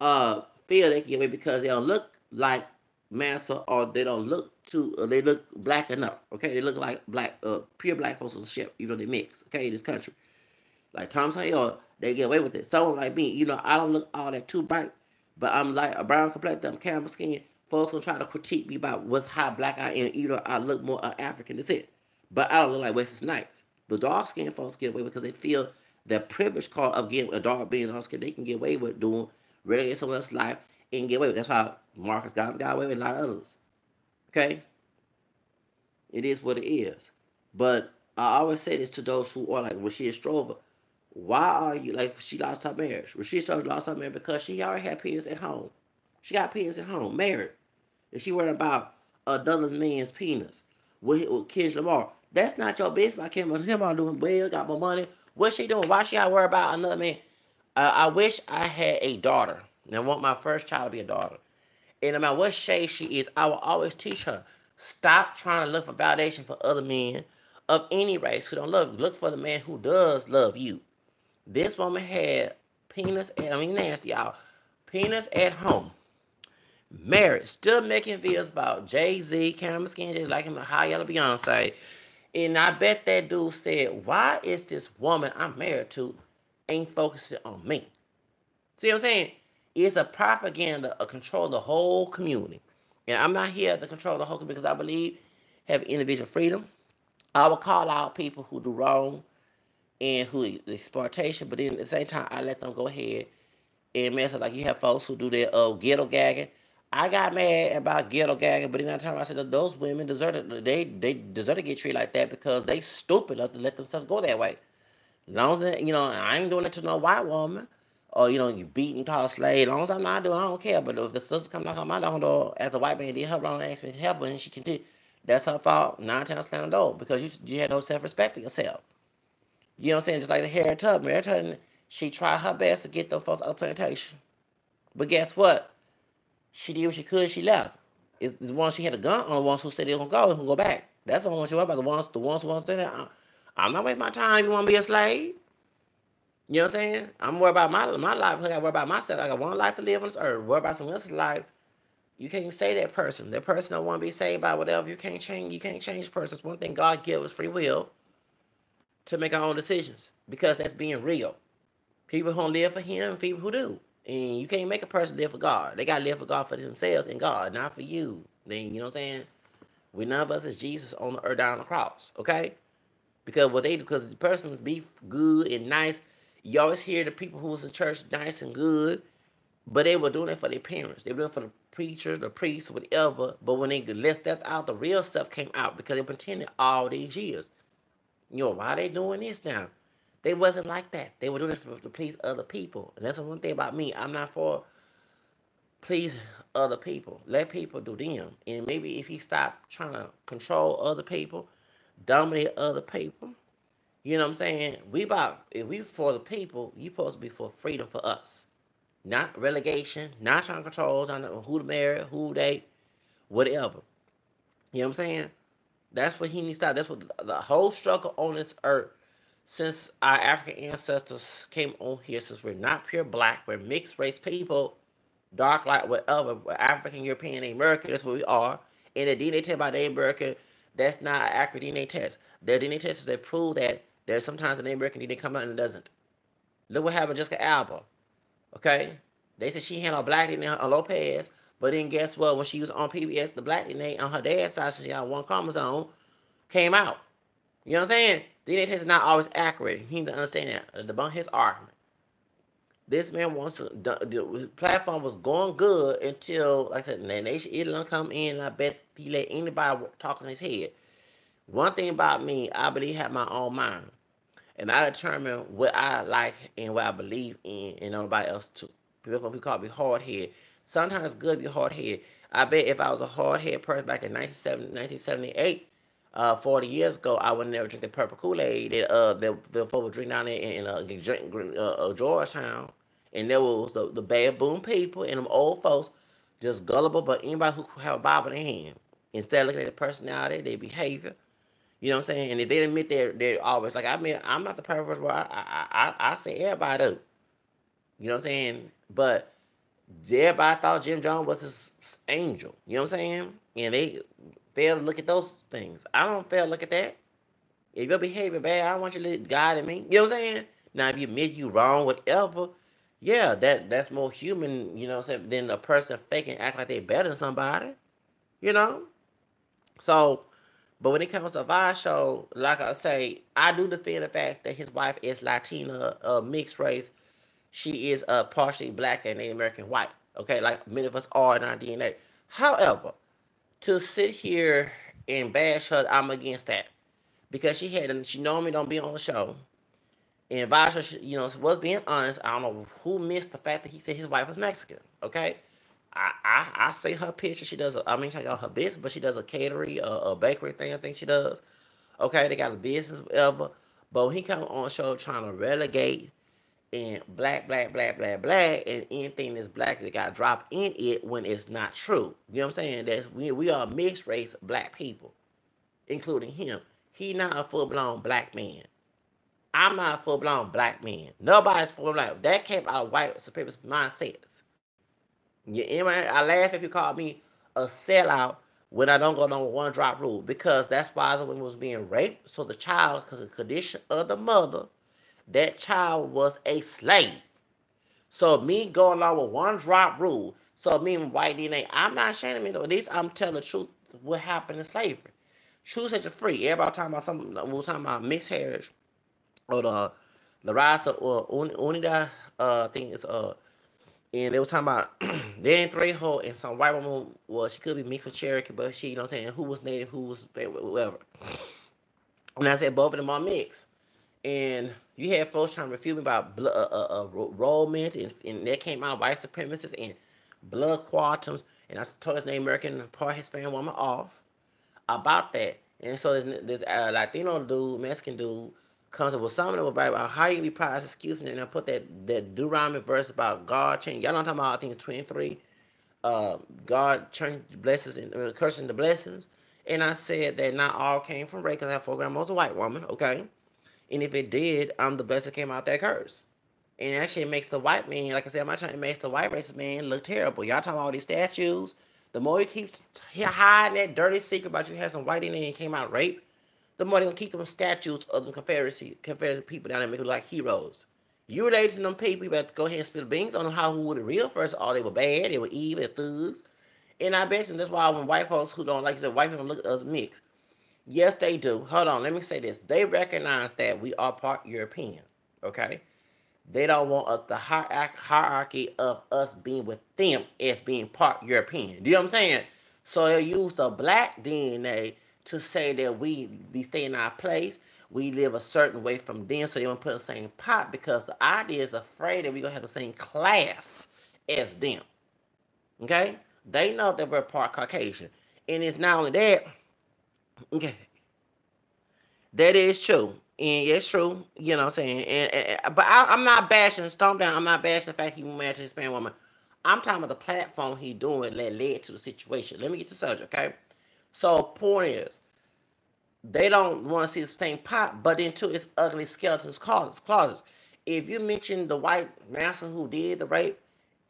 feel they can get away because they don't look like massa or they don't look they look black enough. Okay, they look like black, pure black folks on the ship, even though they mix. Okay, in this country, like Tom Sayer, they get away with it. Someone like me, I don't look all that too bright, but I'm like a brown complexion, I'm camel skin. Folks gonna try to critique me about how black I am, even though I look more African. That's it. But I don't look like Wesley Snipes. The dark skinned folks get away because they feel the privilege card of getting a dark being dark skin. They can get away with doing really in someone else's life and get away with. That's how Marcus got away with a lot of others. Okay? It is what it is. But I always say this to those who are like Rashida Strover. Why are you, like, she lost her marriage? Rashida Strover lost her marriage because she already had penis at home. She got penis at home, married. And she worried about another man's penis with Kendrick Lamar. That's not your business. I can't him all doing well, got more money. What's she doing? Why she got to worry about another man? I wish I had a daughter. And I want my first child to be a daughter. And no matter what shade she is, I will always teach her, stop trying to look for validation for other men of any race who don't love you. Look for the man who does love you. This woman had penis, nasty, y'all. Penis at home. Married. Still making videos about Jay-Z, Cameron Skin, just like him, High Yellow Beyonce. And I bet that dude said, why is this woman I'm married to ain't focusing on me? See what I'm saying? It's a propaganda of control the whole community. And I'm not here to control the whole community because I believe have individual freedom. I will call out people who do wrong and who exploitation, but then at the same time, I let them go ahead and mess up. Like you have folks who do their ghetto gagging. I got mad about ghetto gagging, but then I turned around and said that those women they deserve to get treated like that because they stupid enough to let themselves go that way. As long as, I ain't doing it to no white woman. Or, you beat and call a slave. As long as I'm not doing it, I don't care. But if the sister come knock on my door after the white man did her wrong and asked me to help her and she continued, that's her fault. 9 times slam door because you had no self-respect for yourself. You know what I'm saying? Just like the Harriet Tubman. Harriet Tubman, she tried her best to get them folks out of the plantation. But guess what? She did what she could. She left. It's the ones she had a gun on, the ones who said they were going to go and go back. That's the ones you worry about. The ones who want to stay there. I'm not wasting my time. You want to be a slave? You know what I'm saying? I'm worried about my life. I got to worry about myself. I got one life to live on this earth. Worry about someone else's life. You can't even say that person. That person don't want to be saved by whatever. You can't change. You can't change persons. One thing God gives us free will to make our own decisions because that's being real. People who don't live for Him, and people who do, and you can't make a person live for God. They gotta live for God for themselves and God, not for you. Then you know what I'm saying? We none of us is Jesus on the earth down on the cross. Okay? Because what they do, because the persons be good and nice. You always hear the people who was in church nice and good, but they were doing it for their parents. They were doing it for the preachers, the priests, whatever. But when they let stuff out, the real stuff came out because they pretended all these years. You know, why they doing this now? They wasn't like that. They were doing it to please other people. And that's the one thing about me. I'm not for please other people. Let people do them. And maybe if he stop trying to control other people, dominate other people, you know what I'm saying? If we for the people, you supposed to be for freedom for us. Not relegation, not trying to control who to marry, who they, whatever. You know what I'm saying? That's what he needs to stop. That's what the whole struggle on this earth since our African ancestors came on here, since we're not pure black, we're mixed race people, dark, light, whatever, we're African, European, American, that's what we are. And the DNA test by the American, that's not an accurate DNA test. Their DNA tests that prove that there's sometimes an American DNA come out and it doesn't. Look what happened with Jessica Alba. Okay? They said she had a black DNA on Lopez, but then guess what? When she was on PBS, the black DNA on her dad's side, since she had one chromosome, came out. You know what I'm saying? DNA test is not always accurate. You need to understand that. Debunk his argument. This man wants to. The platform was going good until, like I said, the Nation Islam come in. And I bet he let anybody talk in his head. One thing about me, I believe I have my own mind, and I determine what I like and what I believe in, and nobody else too. People call me hard head. Sometimes it's good to be hard head. I bet if I was a hard head person back in 1978, 40 years ago, I would never drink the purple Kool-Aid that the folks would drink down there in Georgetown. And there was the bad boom people and them old folks just gullible, but anybody who have a Bible in their hand. Instead of looking at the personality, their behavior, you know what I'm saying? And if they admit they're always like, I mean, I'm not the perfect person where I say everybody do. You know what I'm saying? But everybody thought Jim Jones was his angel. You know what I'm saying? And they fail to look at those things. I don't fail to look at that. If your behavior bad, I want you to guide me. You know what I'm saying? Now, if you admit you wrong, whatever, yeah, that's more human, you know what I'm saying, than a person faking act like they better than somebody. You know? So, but when it comes to Vice show, like I say, I do defend the fact that his wife is Latina, mixed race. She is partially black and Native American white. Okay, like many of us are in our DNA. However, to sit here and bash her, I'm against that because she normally don't be on the show. And Vice, you know, was being honest. I don't know who missed the fact that he said his wife was Mexican. Okay, I see her picture. She does. I mean, check out her business, but she does a catering, a bakery thing. I think she does. Okay, they got a business, whatever. But when he come on the show trying to relegate and black, and anything that's black that got dropped in it when it's not true. You know what I'm saying? That we are mixed race black people, including him. He not a full blown black man. I'm not a full blown black man. Nobody's full blown. That came out of white supremacist mindsets. I laugh if you call me a sellout when I don't go on one drop rule because that's why the woman was being raped. So the child, because of the condition of the mother, that child was a slave. So me going along with one drop rule. So me and white DNA, I'm not ashamed of me though. At least I'm telling the truth what happened in slavery. Truth sets you free. Everybody talking about we were talking about mixed heritage or the rise of Unida thing is and they were talking about they didn't throw her and some white woman, well, she could be mixed with Cherokee, but she, you know what I'm saying, who was native, who was whatever. And I said both of them are mixed. And you had folks trying to refute me about enrollment, and that came out white supremacists and blood quantums. And I told this Native American part Hispanic woman off about that. And so this Latino dude, Mexican dude, comes up with something about how you be proud, excuse me, and I put that Deuteronomy verse about God change. Y'all don't talk about, I think it's 23. God turned blessings and cursing the blessings. And I said that not all came from race because I have 4 grandmas a white woman, okay? And if it did, I'm the blessing came out that curse. And actually, it makes the white man, like I said, my time, it makes the white racist man look terrible. Y'all talking about all these statues. The more you keep hiding that dirty secret about you had some white in there and came out rape, the more they're gonna keep them statues of the Confederacy people down there make them like heroes. You related to them people, you better go ahead and spill beans on them how who were the real first of all. They were bad, they were evil, they were thugs. And I bet you that's why when white folks who don't like you said white people look at us mixed. Yes, they do. Hold on, let me say this. They recognize that we are part European. Okay? They don't want us the hierarchy of us being with them as being part European. Do you know what I'm saying? So they'll use the black DNA to say that we stay in our place. We live a certain way from them, so they want to put in the same pot because the idea is afraid that we're going to have the same class as them. Okay? They know that we're part Caucasian. And it's not only that, okay, that is true. And it's true, you know what I'm saying? But I'm not bashing Stomp Down. I'm not bashing the fact he married to a Hispanic woman. I'm talking about the platform he doing that led to the situation. Let me get to the subject, okay? So, point is, they don't want to see the same pot, but then too, it's ugly skeletons closets. If you mention the white master who did the rape,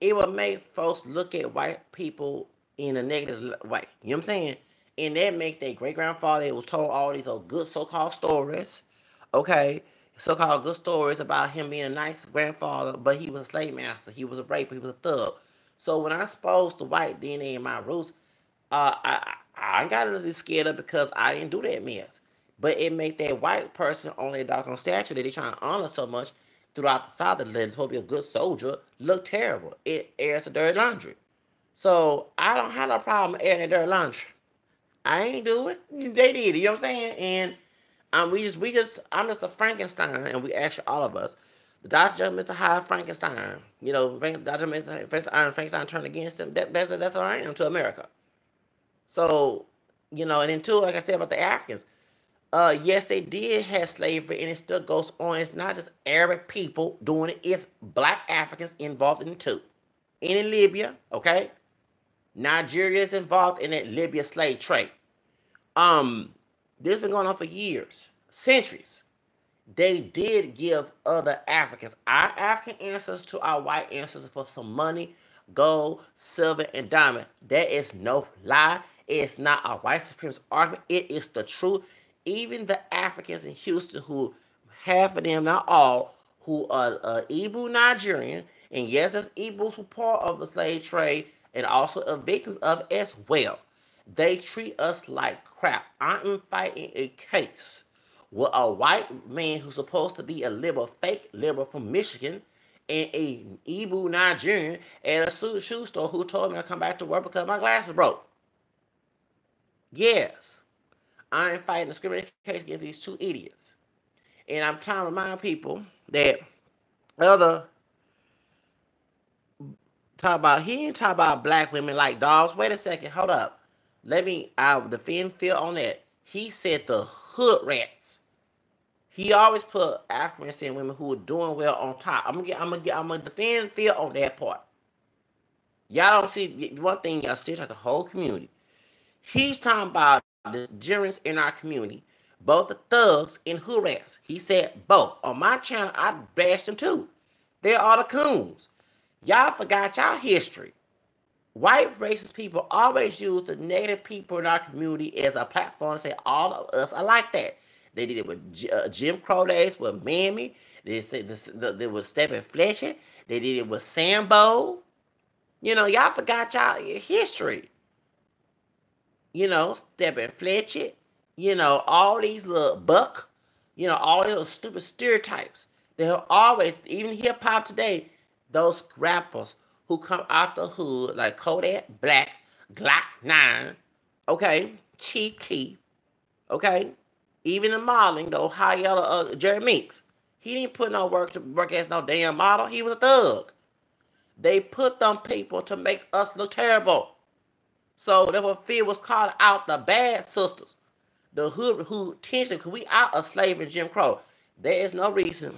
it will make folks look at white people in a negative way. You know what I'm saying? And that make their great grandfather that was told all these good so-called stories, okay, so-called good stories about him being a nice grandfather, but he was a slave master, he was a raper, he was a thug. So when I exposed the white DNA in my roots, I got a little scared of because I didn't do that mess. But it make that white person on their doggone statue that they trying to honor so much throughout the South that they're supposed to be a good soldier look terrible. It airs the dirty laundry. So I don't have no problem airing the dirty laundry. I ain't do it. They did it. You know what I'm saying? And I'm just a Frankenstein, and we actually all of us. The Dr. Mr. Hyde Frankenstein. You know, Dr. Mr. Frankenstein turned against him. That's what I am to America. So, you know, and then too, like I said about the Africans, yes, they did have slavery, and it still goes on. It's not just Arab people doing it; it's Black Africans involved in it too. And in Libya, okay, Nigeria is involved in that Libya slave trade. This has been going on for years, centuries. They did give other Africans, our African ancestors, to our white ancestors for some money, gold, silver, and diamond. That is no lie. It's not a white supremacist argument. It is the truth. Even the Africans in Houston, who half of them, not all, who are Igbo Nigerian, and yes, there's Igbos who part of the slave trade and also are victims of it as well. They treat us like crap. I am fighting a case with a white man who's supposed to be a liberal, fake liberal from Michigan, and a Igbo Nigerian at a shoe store who told me to come back to work because my glasses broke. Yes, I am fighting a discrimination case against these two idiots. And I'm trying to remind people that other he didn't talk about black women like dogs. Wait a second, hold up. Let me defend Phil on that. He said the hood rats. He always put African American women who are doing well on top. I'm gonna defend Phil on that part. Y'all don't see one thing. Y'all see like the whole community. He's talking about the generals in our community, both the thugs and hood rats. He said both. On my channel, I bashed them too. They're all the coons. Y'all forgot y'all history. White racist people always use the negative people in our community as a platform to say all of us are like that. They did it with Jim Crow days with Mammy. They said they was Stephen Fletcher. They did it with Sambo. You know, y'all forgot y'all history. You know, Stephen Fletcher. You know, all these little buck. You know, all these little stupid stereotypes. They're always, even hip hop today, those rappers who come out the hood like Kodak Black, Glock 9, okay, Chief Keef, okay, even the modeling, the Ohio Jerry Meeks. He didn't put no work to work as no damn model. He was a thug. They put them people to make us look terrible. So therefore, Phil was called out the bad sisters, the hood who tension, because we out of slavery and Jim Crow. There is no reason.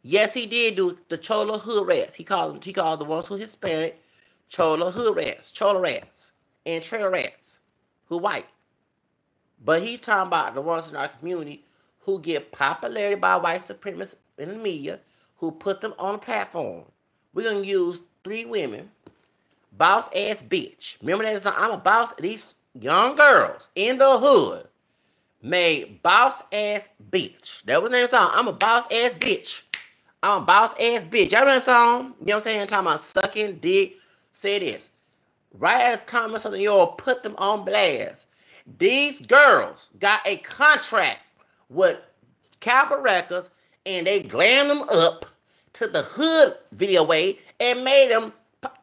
Yes, he did do the Chola hood rats. He called the ones who Hispanic Chola hood rats, Chola rats, and trail rats who white. But he's talking about the ones in our community who get popularity by white supremacists in the media, who put them on a platform. We're going to use 3 women. Boss ass bitch. Remember that song? I'm a boss. These young girls in the hood made boss ass bitch. That was that song. I'm a boss ass bitch. I'm a boss ass bitch. Y'all know that song? You know what I'm saying? Talking about sucking dick. Say this. Right at the time of something, you'll put them on blast. These girls got a contract with Capitol Records and they glammed them up to the hood video way and made them.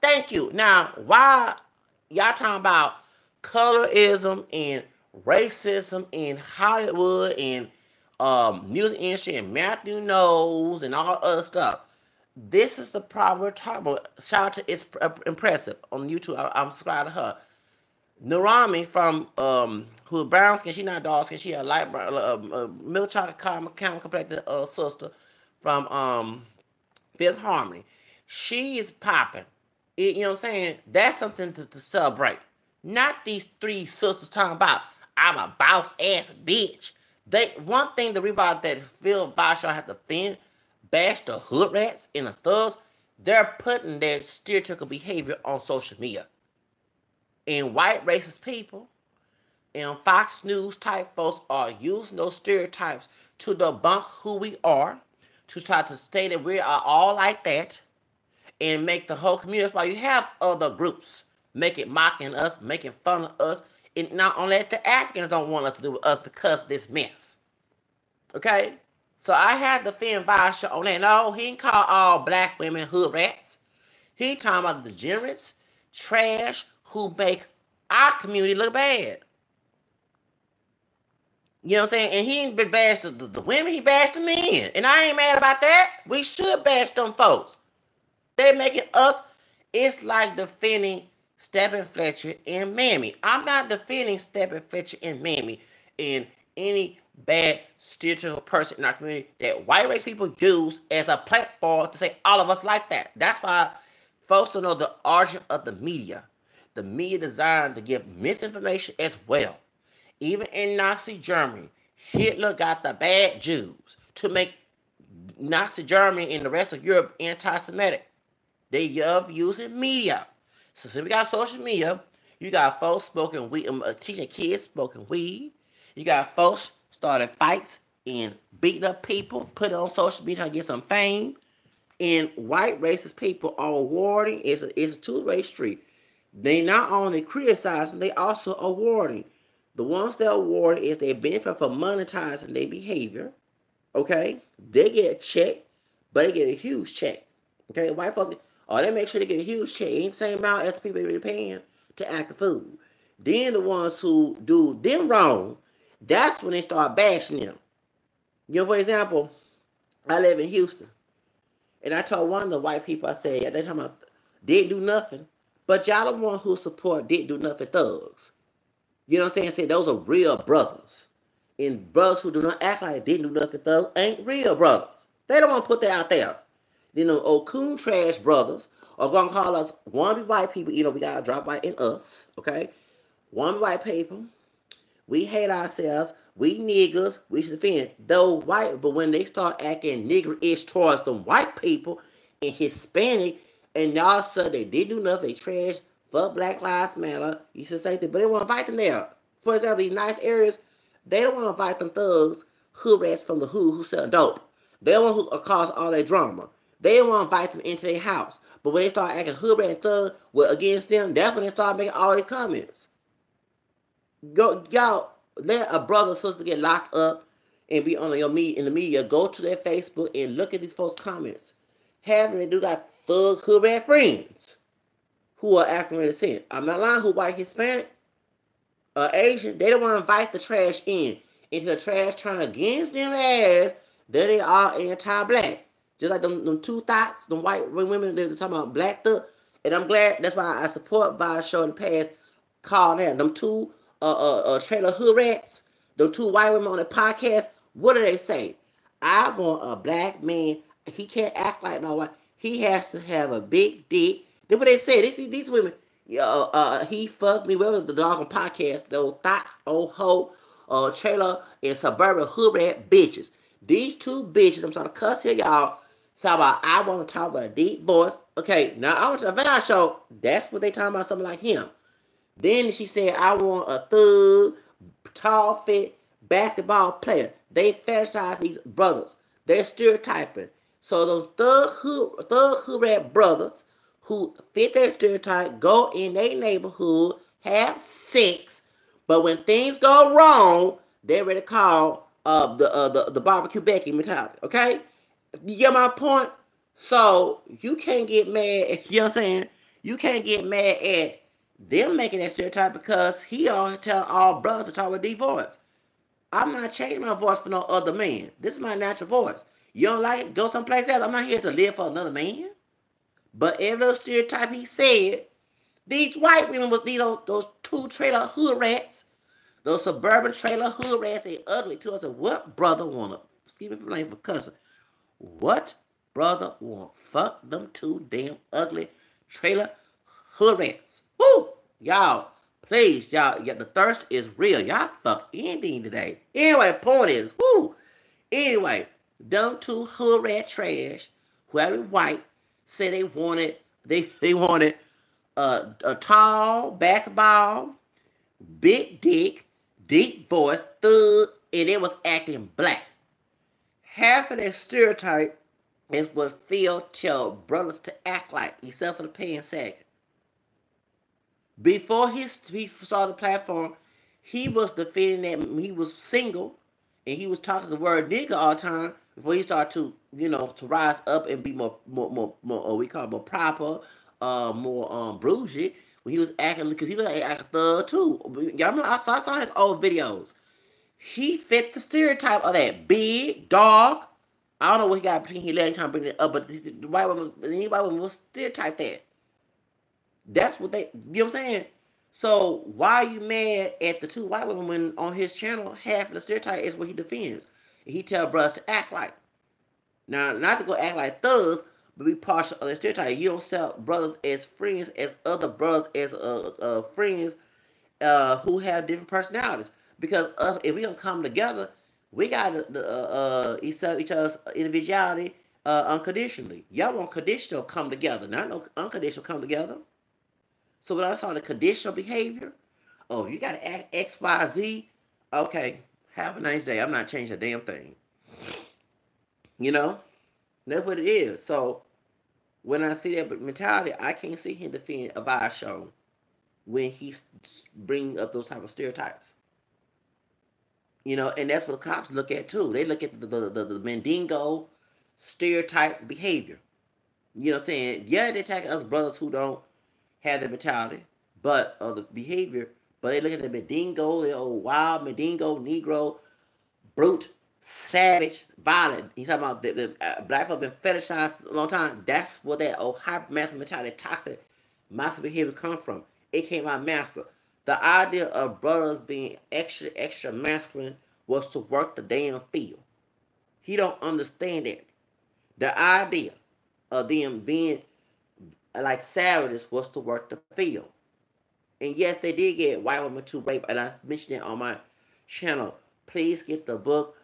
Thank you. Now, why y'all talking about colorism and racism in Hollywood and music industry and Matthew Knowles and all other stuff? This is the problem we're talking about. Shout out to It's Impressive on YouTube. I'm subscribed to her. Narami from who's brown skin. She not dark skin. She a light brown, milk chocolate caramel complected sister from Fifth Harmony. She is popping. You know what I'm saying? That's something to celebrate. Not these 3 sisters talking about I'm a boss ass bitch. One thing to realize that Phil Bashaw have to bash the hood rats and the thugs. They're putting their stereotypical behavior on social media. And white racist people and Fox News type folks are using those stereotypes to debunk who we are, to try to say that we are all like that, and make the whole community. That's why you have other groups mocking us, making fun of us, and not only that, the Africans don't want us to do with us because of this mess. Okay? So I had to defend Vasha on that. No, he didn't call all black women hood rats. He talking about degenerates, trash, who make our community look bad. You know what I'm saying? And he ain't bashed the women, he bashed the men. And I ain't mad about that. We should bash them folks. They making us, it's like defending Stephen Fletcher and Mammy. I'm not defending Stephen Fletcher and Mammy and any bad stereotypical person in our community that white race people use as a platform to say all of us like that. That's why folks don't know the origin of the media. The media designed to give misinformation as well. Even in Nazi Germany, Hitler got the bad Jews to make Nazi Germany and the rest of Europe anti-Semitic. They love using media. So since we got social media, you got folks smoking weed, teaching kids smoking weed. You got folks starting fights and beating up people, put it on social media trying to get some fame. And white racist people are awarding. It's a two-way street. They not only criticizing, they also awarding. The ones that award is they benefit from monetizing their behavior. Okay? They get a check, but they get a huge check. Okay? White folks, they make sure they get a huge check. It ain't the same amount as the people they're paying to act a fool. Then the ones who do them wrong, that's when they start bashing them. You know, for example, I live in Houston. And I told one of the white people, I said, they're talking about didn't do nothing. But y'all the one who support didn't do nothing thugs. You know what I'm saying? Say those are real brothers. And brothers who do not act like they didn't do nothing thugs ain't real brothers. They don't want to put that out there. Then the old coon trash brothers are going to call us wannabe white people. You know, we got to drop white in us. Okay? Wannabe white people. We hate ourselves. We niggers. We should defend. Though white, but when they start acting nigger-ish towards them white people and Hispanic, and all of a sudden they didn't do nothing, they trash, fuck Black Lives Matter, you should say that, but they want to invite them there. For example, these nice areas, they don't want to invite them thugs, hood rats from the hood who sell dope. They don't want to cause all that drama. They don't want to invite them into their house. But when they start acting hood rat and thug against them, that's when they start making all these comments. Go, y'all, let a brother or sister get locked up and be on your in the media. Go to their Facebook and look at these folks' comments. Having they do got thug hood rat friends who are acting in sin. I'm not lying. Who white, Hispanic, Asian? They don't want to invite the trash into the trash turn against them as then they are anti-black. Just like them two thoughts, them white women they're talking about black thug. And I'm glad that's why I support by show in the past calling that them two trailer hood rats, them two white women on the podcast. What do they say? I want a black man. He can't act like no white. He has to have a big dick. That's what they say. These women. He fucked me. Where was the dog on podcast? The old thought, old hoe. trailer and suburban hood rat bitches. These two bitches, I'm trying to cuss here, y'all. Talk about, I want to talk about a deep voice. Okay, now I want to the Val show. That's what they talking about, something like him. Then she said, I want a thug, tall, fit basketball player. They fetishize these brothers. They're stereotyping. So those thug rat brothers who fit that stereotype go in their neighborhood, have sex, but when things go wrong, they're ready to call the barbecue Becky mentality. Okay, you get my point. So you can't get mad. You know what I'm saying? You can't get mad at them making that stereotype because he always tell all brothers to talk with deep voice. I'm not changing my voice for no other man. This is my natural voice. You don't like it? Go someplace else. I'm not here to live for another man. But every little stereotype he said, these white women was those two trailer hood rats, those suburban trailer hood rats, they ugly to us. And what brother wanna, excuse me for name for cussing, what brother want fuck them two damn ugly trailer hood rats? Woo! Y'all, please, y'all, the thirst is real. Y'all fuck anything today. Anyway, point is, woo! Anyway, them two hood rat trash, whoever white, said they wanted a tall basketball, big dick, deep voice, thug, and it was acting black. Half of that stereotype is what Phil tell brothers to act like, except for the paying second. Before he saw the platform, he was defending that he was single and he was talking the word nigga all the time before he started to, to rise up and be more we call it more proper, more bougie. When he was acting, because he was like acting thug too. Y'all remember, I saw his old videos. He fit the stereotype of that big dog. I don't know what he got between his legs trying to bring it up, but the white woman, will stereotype that. That's what they, you know what I'm saying? So why are you mad at the two white women when on his channel half of the stereotype is what he defends? And he tell brothers to act like. Now, not to go act like thugs, but be partial of the stereotype. You don't sell brothers as friends as other brothers as friends who have different personalities. Because if we don't come together, we got to accept each other's individuality unconditionally. Y'all want conditional come together, not no unconditional come together. So when I saw the conditional behavior, oh, you got to act X, Y, Z. Okay, have a nice day. I'm not changing a damn thing. You know, that's what it is. So when I see that mentality, I can't see him defend a vibe show when he's bringing up those type of stereotypes. And that's what the cops look at too. They look at the Mandingo stereotype behavior. You know what I'm saying? Yeah, they attack us brothers who don't have the mentality, but of the behavior. But they look at the Mandingo, the old wild Mandingo, Negro, brute, savage, violent. He's talking about the black folk been fetishized a long time. That's where that old hyper masculine mentality, toxic masculine behavior come from. It came out master. The idea of brothers being extra masculine was to work the damn field. He don't understand that. The idea of them being like savages was to work the field. And yes, they did get white women to rape, and I mentioned it on my channel. Please get the book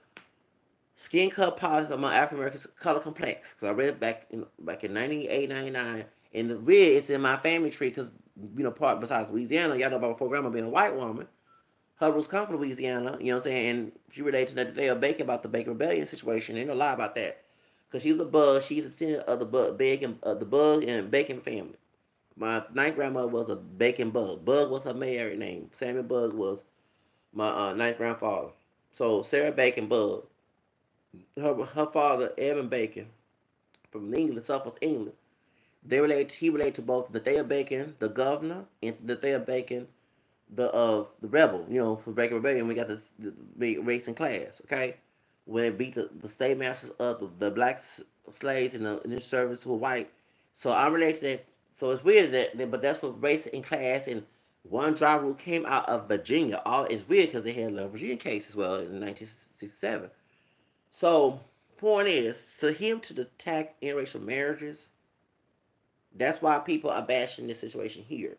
Skin Color Politics Among African Americans Color Complex. Because I read it back in 98, 99. And the real it's in my family tree because, part besides Louisiana, y'all know about before grandma being a white woman. Her roots come from Louisiana, you know what I'm saying? And she related to that Dale Bacon about the Bacon Rebellion situation. Ain't no lie about that. Because she was a bug. She's a descendant of the bug and bacon family. My ninth grandmother was a bacon bug. Bug was her married name. Samuel Bug was my ninth grandfather. So Sarah Bacon Bug. Her father, Evan Bacon, from England, Suffolk, England. He related to both Nathaniel Bacon, the governor, and Nathaniel Bacon, the rebel. For Bacon Rebellion, we got the race and class. Okay, when it beat the slave masters of the black slaves in the service who were white. So I'm related to that. So it's weird but that's what race and class and one dry rule came out of Virginia. All it's weird because they had a Virginia case as well in 1967. So point is, to him to attack interracial marriages, that's why people are bashing this situation here.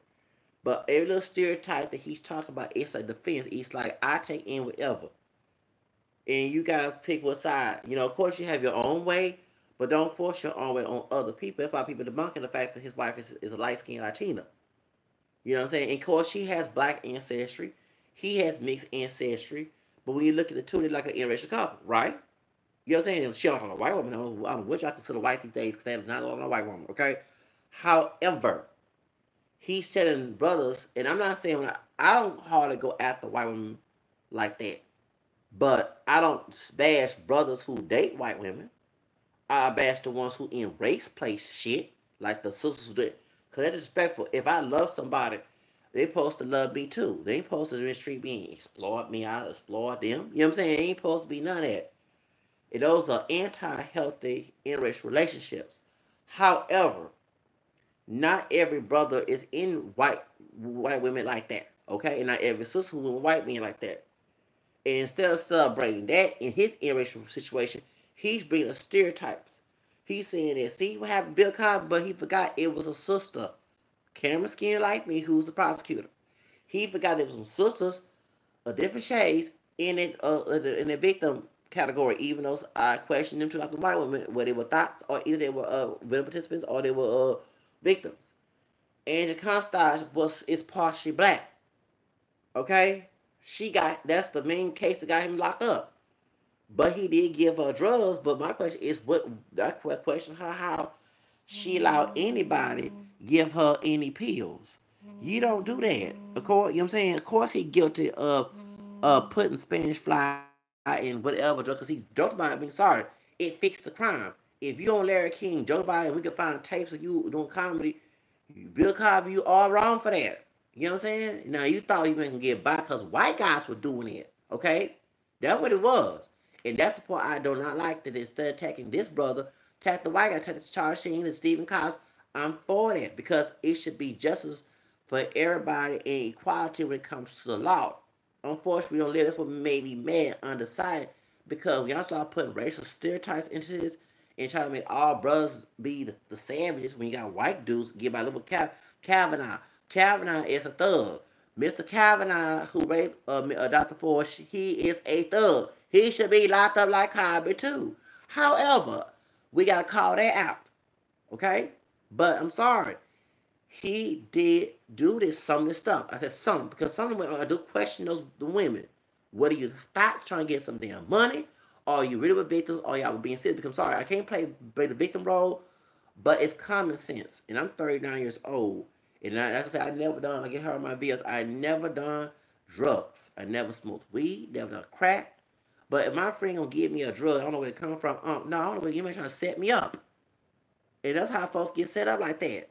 But every little stereotype that he's talking about, it's like defense. It's like I take in whatever, and you gotta pick what side. You know, of course, you have your own way, but don't force your own way on other people. That's why people debunking the fact that his wife is a light skinned Latina. You know what I'm saying? And of course, she has black ancestry. He has mixed ancestry. But when you look at the two, they're like an interracial couple, right? You know what I'm saying? She don't have a white woman. I don't know which I consider white these days because they have not on a white woman, okay? However, he's telling brothers, and I'm not saying I don't hardly go after white women like that. But I don't bash brothers who date white women. I bash the ones who in race place shit, like the sisters who do it. Because that's disrespectful. If I love somebody, they supposed to love me too. They ain't supposed to mistreat me, exploit me, I exploit them. You know what I'm saying? It ain't supposed to be none of that. And those are anti-healthy interracial relationships. However, not every brother is in white women like that. Okay? And not every sister who in white men like that. And instead of celebrating that in his interracial situation, he's bringing up stereotypes. He's saying that, see what happened to Bill Cosby, but he forgot it was a sister, camera skin like me, who's the prosecutor. He forgot there was some sisters of different shades in the victim category, even though I questioned them to like the white women, whether they were thoughts or either they were victim participants or they were victims. Angela Constage is partially black. Okay? That's the main case that got him locked up. But he did give her drugs. But my question is, that question her how she allowed anybody give her any pills. You don't do that. Of course, you know what I'm saying? Of course he guilty of putting Spanish fly in whatever drug because he joked about it being sorry. It fixed the crime. If you on Larry King, joke about it, and we can find tapes of you doing comedy, Bill Cosby, you all wrong for that. You know what I'm saying? Now you thought you were gonna get by because white guys were doing it. Okay, that's what it was, and that's the point I do not like. That instead of attacking this brother, attack the white guy, attack Charles Sheen and Stephen Cosby. I'm for that because it should be justice for everybody and equality when it comes to the law. Unfortunately, we don't live. That's what made me mad, undecided, because we all start putting racial stereotypes into this and trying to make all brothers be the savages when you got white dudes get by little Kavanaugh. Kavanaugh is a thug. Mr. Kavanaugh, who raped Dr. Ford, he is a thug. He should be locked up like Cosby too. However, we gotta call that out, okay? But I'm sorry, he did do some of this stuff. I said some because some of them I do question the women. What are your thoughts trying to get some damn money? Or are you really with victims? Or y'all were being serious? Because I'm sorry, I can't play the victim role, but it's common sense. And I'm 39 years old. And like I said, I never done, I get her on my videos, I never done drugs. I never smoked weed, never done crack. But if my friend gonna give me a drug, I don't know where it come from. No, I don't know where you may trying to set me up. And that's how folks get set up like that.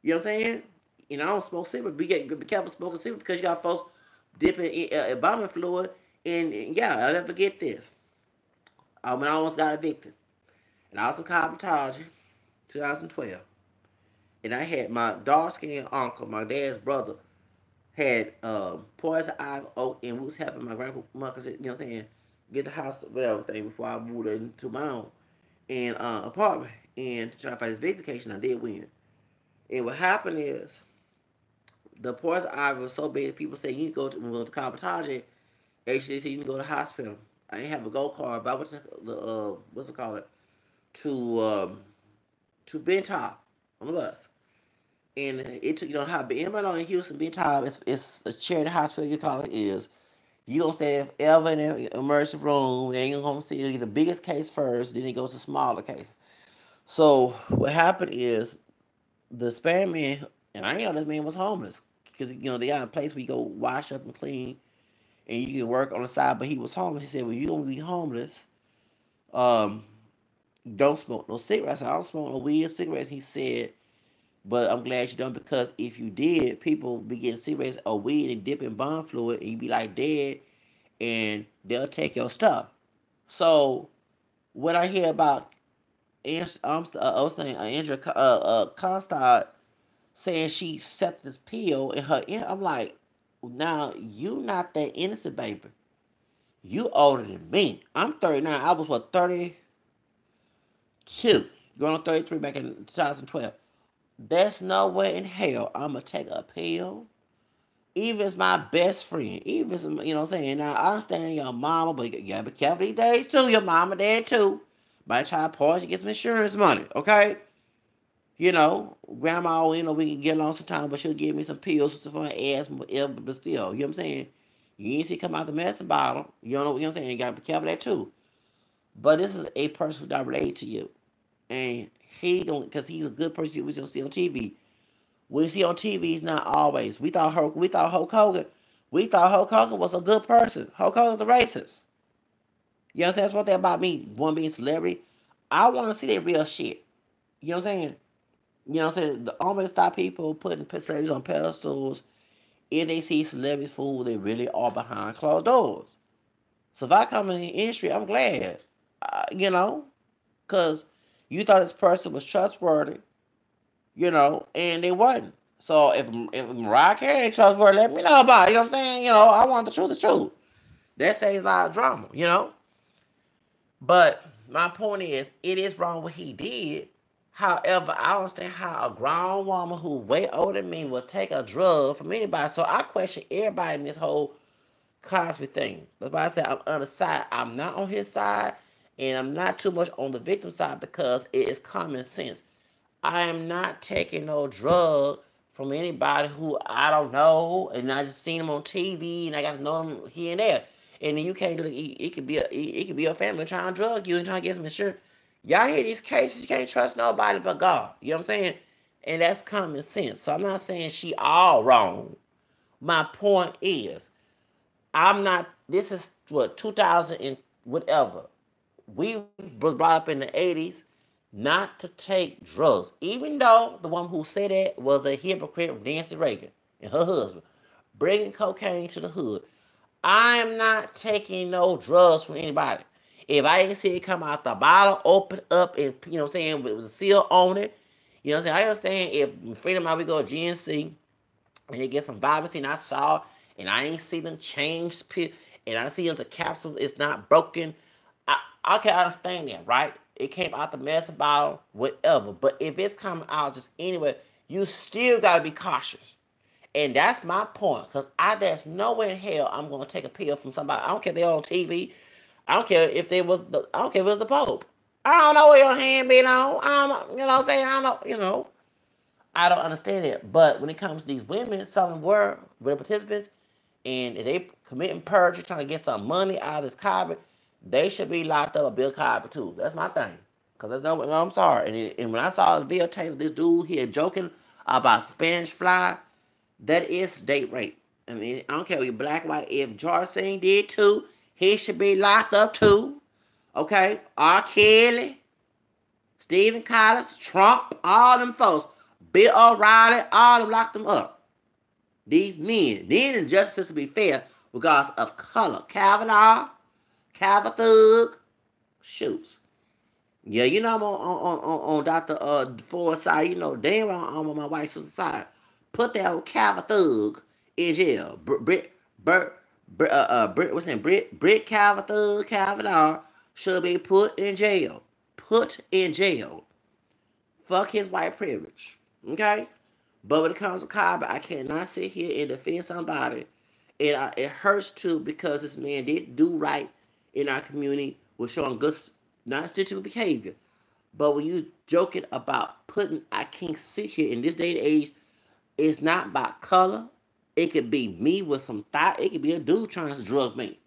You know what I'm saying? You know, I don't smoke cigarettes. Be careful smoking cigarettes because you got folks dipping in embalming fluid. And yeah, I'll never forget this. When I almost got evicted. And I was in cosmetology, 2012. And I had my dark-skinned uncle, my dad's brother, had poison ivy oak, and we was helping my grandma, you know what I'm saying, get the house, whatever thing, before I moved into my own and apartment. And to try to find this vacation, I did win. And what happened is the poison ivy was so bad. People say you need to go to cosmetology. Actually, they said you need to go to the hospital. I didn't have a gold card, but I went to the what's it called to Bentop on the bus, and it took how anybody in Houston Bentop it's a charity hospital. You call it is. You gonna stay ever in an emergency room. Then you gonna see the biggest case first. Then it goes to smaller case. So what happened is the Spanish man, and I didn't know this man was homeless because they got a place where you go wash up and clean, and you can work on the side. But he was homeless. He said, "Well, you gonna be homeless. Um, don't smoke no cigarettes." I don't smoke no weed or cigarettes. He said, "But I'm glad you don't because if you did, people be getting cigarettes or weed and dip in bomb fluid, and you be like dead, and they'll take your stuff." So when I hear about I was saying Andrea Constad saying she set this pill in her ear. I'm like, now you not that innocent, baby. You older than me. I'm 39. I was 32, going on 33 back in 2012. There's no way in hell I'm gonna take a pill Even as my best friend, even as, you know what I'm saying? Now, I understand your mama, but you gotta be careful these days too. Your mama, dad too. Might try to pause you get some insurance money, okay? You know, grandma, you know, we can get along sometimes, but she'll give me some pills for my asthma, but still, you know what I'm saying? You ain't see come out the medicine bottle. You don't know, you know what I'm saying? You gotta be careful of that too. But this is a person who's not related to you. And he don't, because he's a good person we don't see on TV. We see on TV, he's not always. We thought Hulk Hogan was a good person. Hulk Hogan's a racist. You know what I'm saying? That's one thing about me, one being a celebrity. I want to see that real shit. You know what I'm saying? You know what I'm saying? The only way to stop people putting celebrities on pedestals if they see celebrities for who they really are behind closed doors. So if I come in the industry, I'm glad. You know, because you thought this person was trustworthy, you know, and they wasn't. So if Mariah Carey ain't trustworthy, let me know about it. You know what I'm saying? You know, I want the truth, the truth. That saves a lot of drama, you know? But my point is, it is wrong what he did. However, I don't understand how a grown woman who way older than me will take a drug from anybody. So I question everybody in this whole Cosby thing. That's why I said I'm on the side. I'm not on his side, and I'm not too much on the victim side because it is common sense. I am not taking no drug from anybody who I don't know, and I just seen them on TV, and I got to know them here and there. And then you can't do it. It could be a family trying to drug you and trying to get some insurance. Y'all hear these cases? You can't trust nobody but God. You know what I'm saying? And that's common sense. So I'm not saying she all wrong. My point is, I'm not. This is what 2000 and whatever. We was brought up in the 80s not to take drugs, even though the woman who said that was a hypocrite, Nancy Reagan and her husband, bringing cocaine to the hood. I am not taking no drugs from anybody. If I ain't see it come out the bottle, open up, and you know what I'm saying, with a seal on it, you know what I'm saying. I understand if a friend of mine we go to GNC and they get some vitamin C, and I saw, and I ain't see them change, and I see the capsule is not broken. I can understand that, right? It came out the medicine bottle, whatever. But if it's coming out just anyway, you still gotta be cautious. And that's my point, because there's nowhere in hell I'm gonna take a pill from somebody. I don't care if they're on TV. I don't care if I don't care if it was the Pope. I don't know where your hand been on. I don't, you know what I'm saying? I don't know, you know. I don't understand it. But when it comes to these women, some of them were participants, and if they committing perjury, trying to get some money out of this Cosby, they should be locked up with Bill Cosby too. That's my thing. Cause there's no, I'm sorry. And when I saw the videotape of this dude here joking about Spanish Fly, that is date rape. I mean, I don't care if you're black or white. If George Singh did too, he should be locked up too. Okay? R. Kelly, Stephen Collins, Trump, all them folks. Bill O'Reilly, all them locked them up. These men. Then injustice to be fair because of color. Kavanaugh, Thug, shoots. Yeah, you know I'm on Dr. Ford's side. You know damn well I'm on my white sister's side. Put that old Thug in jail. Britt, what's name? Britt Thug, Kavanaugh should be put in jail. Put in jail. Fuck his white privilege. Okay? But when it comes to Cosby, I cannot sit here and defend somebody. And it hurts too because this man did do right in our community with showing good, not statistical behavior. But when you joking about putting, I can't sit here in this day and age, it's not about color. It could be me with some thought. It could be a dude trying to drug me.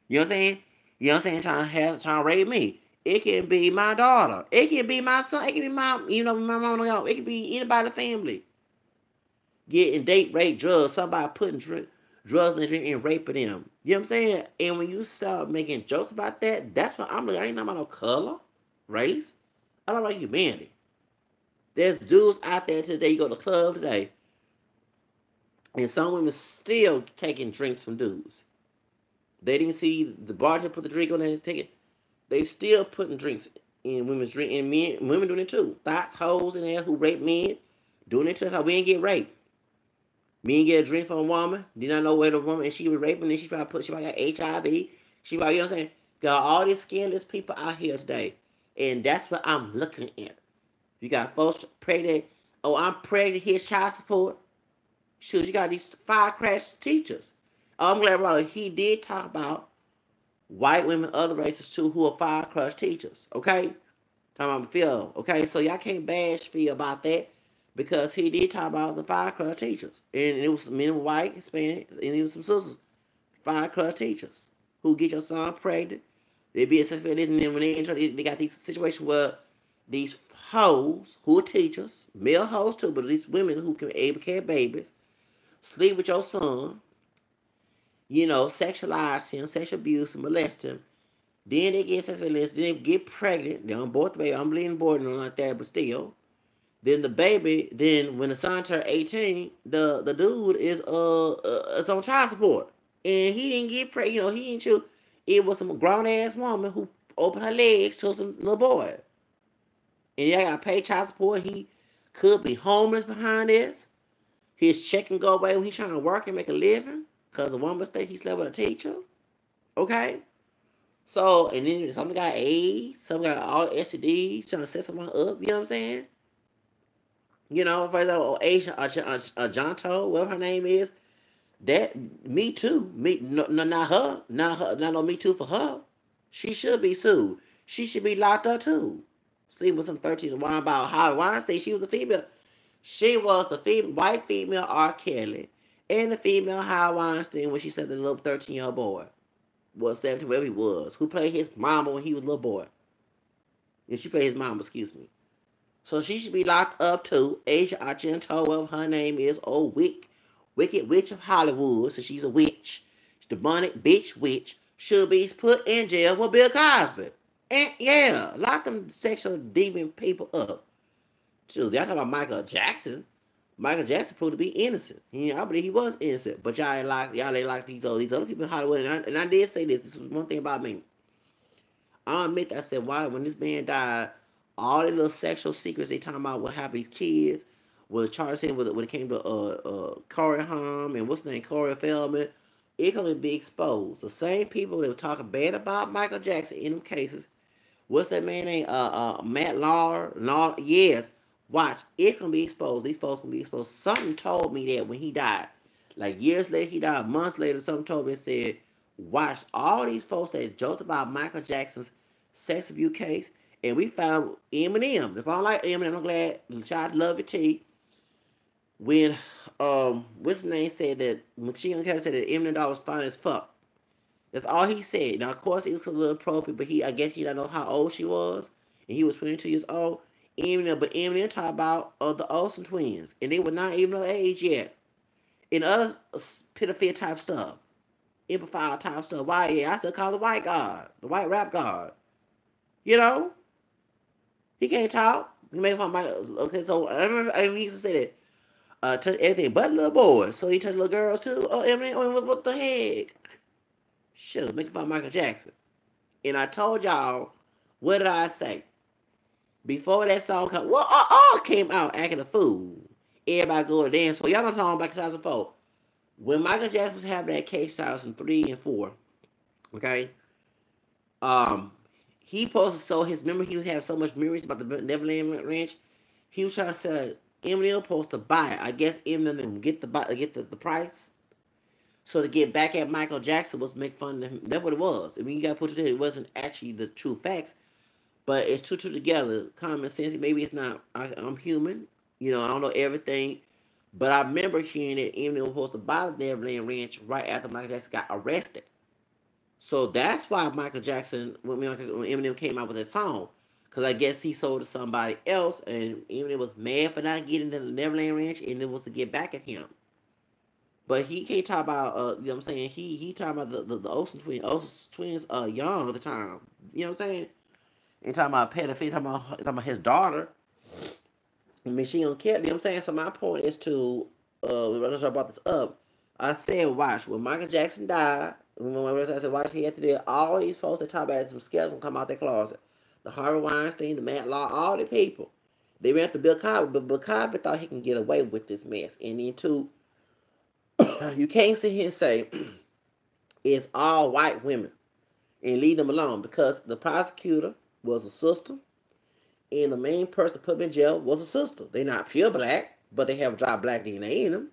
You know what I'm saying? You know what I'm saying? Trying to rape me. It can be my daughter. It can be my son. It can be my, you know, my mom. It can be anybody in the family. Getting date rape, drugs, somebody putting drugs in the drink and raping them. You know what I'm saying? And when you start making jokes about that, that's what I'm like, I ain't talking about no color, race. I don't like humanity. There's dudes out there today, you go to the club today, and some women still taking drinks from dudes. They didn't see the bartender put the drink on there and take it. They still putting drinks in women's drink, and women doing it too. Thoughts, hoes in there who rape men, doing it too. That's how we ain't get raped. Me and get a drink from a woman, did not know where the woman, and she was raping, and she probably got HIV. She probably, you know what I'm saying? Got all these scandalous people out here today. And that's what I'm looking at. You got folks pregnant. Oh, I'm pregnant, here's child support. Shoot, you got these firecracker teachers. I'm glad about he did talk about white women, other races too, who are firecracker teachers. Okay, talking about Phil. Okay, so y'all can't bash Phil about that because he did talk about the firecracker teachers, and it was men white, Hispanic, and it was some sisters, firecracker teachers who get your son pregnant. They be such for this, and then when they got these situations where these hoes who are teachers, male hoes too, but these women who can able to carry babies, sleep with your son, sexualize him, sexual abuse, and molest him. Then they get sexual molested, then they get pregnant, they don't abort the baby. I'm bleeding aborting on like that, but still. Then the baby, then when the son turned 18, the dude is on child support. And he didn't get pregnant, he didn't choose. It was some grown ass woman who opened her legs to some little boy. And y'all gotta pay child support. He could be homeless behind this. His check can go away when he's trying to work and make a living. Because of one mistake he slept with a teacher. Okay? So, and then some got AIDS, some got all STDs, trying to set someone up, you know what I'm saying? For example, Asia Ajanto, whatever her name is, that Me Too, no, not her, not no Me Too for her. She should be sued. She should be locked up too. See, with some 13 why about how why I say she was a female. She was the white female R. Kelly and the female Howard Weinstein when she said the little 13-year-old boy. Was 17, wherever he was, who played his mama when he was a little boy. And she played his mama, excuse me. So she should be locked up too. Asia Argento, whatever her name is, Wicked Witch of Hollywood, so she's a witch. She's the demonic bitch witch. Should be put in jail with Bill Cosby. And yeah, lock them sexual deviant people up. Y'all talking about Michael Jackson. Michael Jackson proved to be innocent. I believe he was innocent, but y'all ain't like these other people in Hollywood. And I did say this. This was one thing about me. I admit that I said, why when this man died, all the little sexual secrets they talking about what happened to his kids, what Charles said when it came to Corey Haim and what's the name, Corey Feldman, it gonna be exposed. The same people that were talking bad about Michael Jackson in them cases. What's that man name? Matt Law. Yes. Watch, it's gonna be exposed. These folks gonna be exposed. Something told me that when he died, like years later, he died, months later, something told me and said, watch all these folks that joked about Michael Jackson's sex abuse case, and we found Eminem. If I don't like Eminem, I'm glad. Child love it, T. When what's his name said that Machine Gun said that Eminem dog was fine as fuck. That's all he said. Now, of course, it was a little appropriate, but I guess he didn't know how old she was, and he was 22 years old. Eminem talked about the Olsen twins, and they were not even of age yet. And other pedophile type stuff, improphile type stuff. Why? Yeah, I still call the white god, the white rap god. He can't talk. He made fun of my. Okay, so I remember he used to say that touch everything but little boys. So he touched little girls too. Oh, Eminem, what the heck? Shit, making fun of Michael Jackson. And I told y'all, what did I say? Before that song came out acting a fool. Everybody go to dance. So y'all don't talk about 2004. When Michael Jackson was having that case 2003 and 4, okay? He posted his memory, he would have so much memories about the Neverland Ranch. He was trying to sell Eminem supposed to buy it. I guess Eminem get the price. So to get back at Michael Jackson was make fun of him. That's what it was. I mean, you gotta put it together. It wasn't actually the true facts. But it's two together. Common sense. Maybe it's not. I'm human. I don't know everything. But I remember hearing that Eminem was supposed to buy the Neverland Ranch right after Michael Jackson got arrested. So that's why Michael Jackson, when Eminem came out with that song, because I guess he sold to somebody else, and Eminem was mad for not getting the Neverland Ranch, and it was to get back at him. But he can't talk about, you know what I'm saying? He talking about the Olsen twins. Olsen twins young at the time. You know what I'm saying? And talking about pedophilia, talking about his daughter. I mean, she don't care. You know what I'm saying? So my point is to, when I brought this up, I said, watch, when Michael Jackson died, I said, watch, he had to do all these folks that talk about some skeletons come out their closet. The Harvey Weinstein, the Matt Law, all the people. They went to Bill Cosby, but Bill Cosby thought he can get away with this mess. And then too, you can't sit here and say it's all white women and leave them alone because the prosecutor was a sister and the main person put them in jail was a sister. They're not pure black, but they have dry black DNA in them.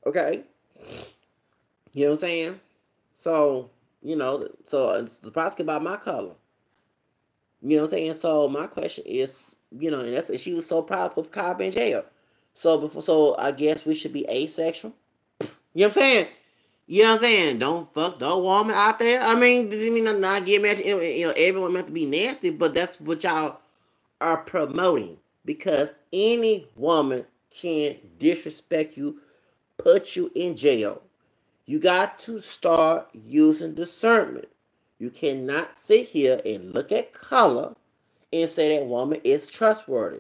Okay? You know what I'm saying? So, so it's the prosecutor about my color. You know what I'm saying? So my question is, and that's she was so proud to put Cobb in jail. So I guess we should be asexual. You know what I'm saying? You know what I'm saying? Don't fuck no woman out there. I mean, not get mad. Everyone meant to be nasty, but that's what y'all are promoting because any woman can disrespect you, put you in jail. You got to start using discernment. You cannot sit here and look at color and say that woman is trustworthy.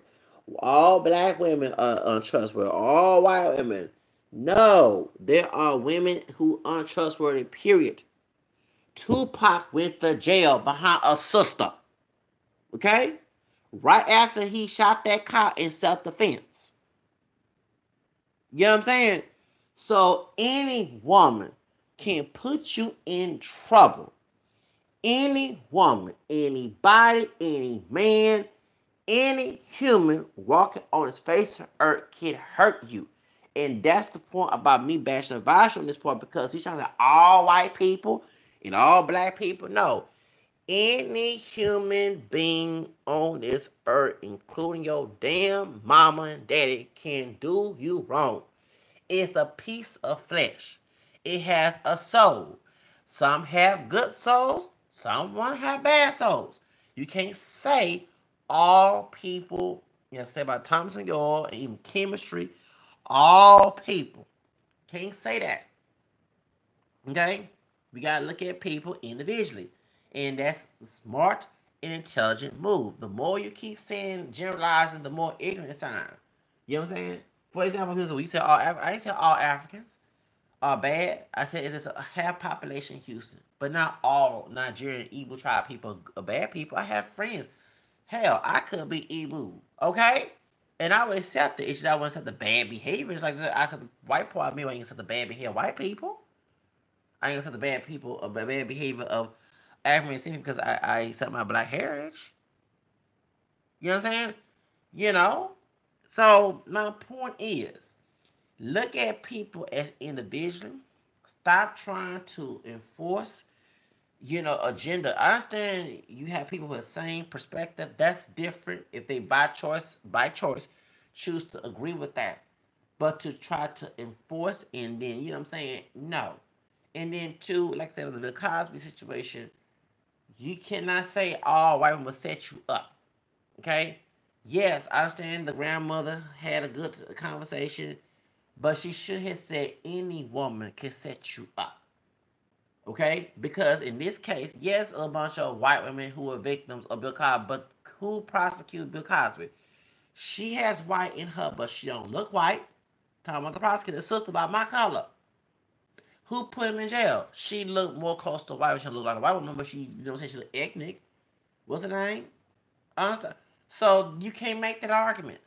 All black women are untrustworthy. All white women. No, there are women who are untrustworthy, period. Tupac went to jail behind a sister. Okay? Right after he shot that cop in self-defense. You know what I'm saying? So any woman can put you in trouble. Any woman, anybody, any man, any human walking on this face of earth can hurt you. And that's the point about me bashing Vash on this point because he's trying to say all white people and all black people. No. Any human being on this earth, including your damn mama and daddy, can do you wrong. It's a piece of flesh. It has a soul. Some have good souls, some have bad souls. You can't say all people, say about Thomas and York and even chemistry, all people. Can't say that. Okay? We gotta look at people individually. And that's a smart and intelligent move. The more you keep saying generalizing, the more ignorant it sounds. You know what I'm saying? For example, we said I didn't say all Africans are bad. I said it's a half population in Houston, but not all Nigerian Igbo tribe people are bad people. I have friends. Hell, I could be Igbo, okay? And I would accept it. It's just I wouldn't accept the bad behavior. It's like I said, the white part of me, I ain't accept the bad behavior of white people. I ain't accept the bad people, or the bad behavior of African descent because I accept my black heritage. You know what I'm saying? You know? So my point is, look at people as individually. Stop trying to enforce, agenda. I understand you have people with the same perspective. That's different if they by choice, choose to agree with that. But to try to enforce and then, you know what I'm saying? No. And then two, like I said, with the Bill Cosby situation, you cannot say all white women will set you up. Okay? Yes, I understand the grandmother had a good conversation, but she should have said any woman can set you up. Okay? Because in this case, yes, a bunch of white women who were victims of Bill Cosby, but who prosecuted Bill Cosby? She has white in her, but she don't look white. Talking about the prosecutor's sister about my color. Who put him in jail? She looked more close to white. She looked like a white woman, but she, she looked ethnic. What's her name? Understand? So you can't make that argument.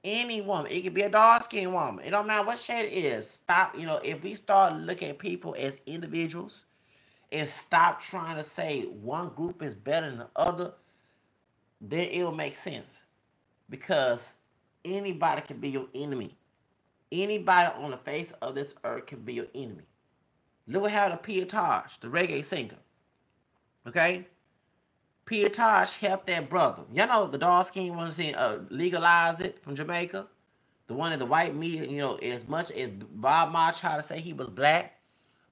Any woman, it could be a dark-skinned woman. It don't matter what shade it is. Stop. If we start looking at people as individuals and stop trying to say one group is better than the other, then it'll make sense. Because anybody can be your enemy. Anybody on the face of this earth can be your enemy. Look what happened to Pia Tosh, the reggae singer. Okay? Pia Tosh helped that brother. Y'all know the dark skin one saying legalize it from Jamaica. The one that the white media, as much as Bob Marley tried to say he was black,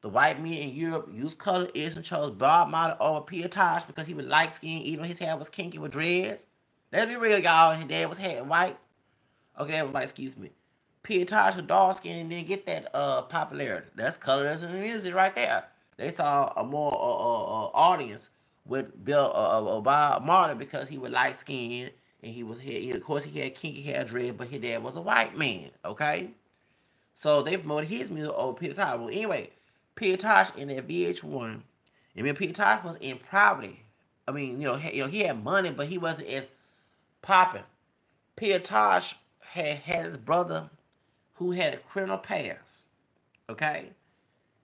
the white media in Europe used colorism, chose Bob Marley over Pia Tosh because he was light skinned, even though his hair was kinky with dreads. Let's be real, y'all. His dad was white. Okay, that was white, excuse me. Pia Tosh was dark skinned and didn't get that popularity. That's colorism and music right there. They saw a more audience with Bob Marley because he was light skinned and of course he had kinky hair dread, but his dad was a white man. Okay, so they promoted his music over Peter Tosh. Well, anyway, Peter Tosh in that VH1, and then Peter Tosh was in poverty. I mean, he had money, but he wasn't as popping. Peter Tosh had his brother who had a criminal past. Okay,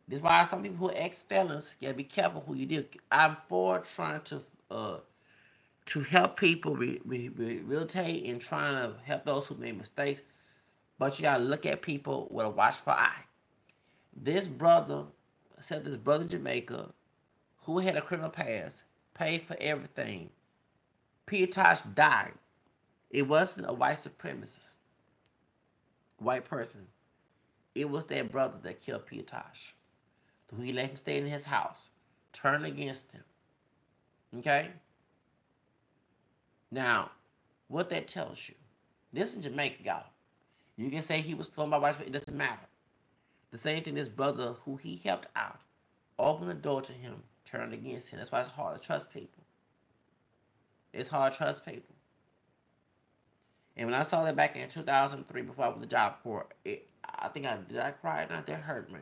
this is why some people who are ex-felons, you gotta be careful who you deal. I'm for trying to help people rehabilitate and trying to help those who made mistakes. But you gotta look at people with a watchful eye. This brother, said this brother in Jamaica, who had a criminal past, paid for everything. Piotosh died. It wasn't a white supremacist, white person. It was that brother that killed Piotosh, who he let him stay in his house, turned against him. Okay? Now, what that tells you, this is Jamaica, y'all. You can say he was thrown by white, but it doesn't matter. The same thing, this brother who he helped out, opened the door to him, turned against him. That's why it's hard to trust people. It's hard to trust people. And when I saw that back in 2003, before I went to the Job Corps, I think I cry? Not that hurt me.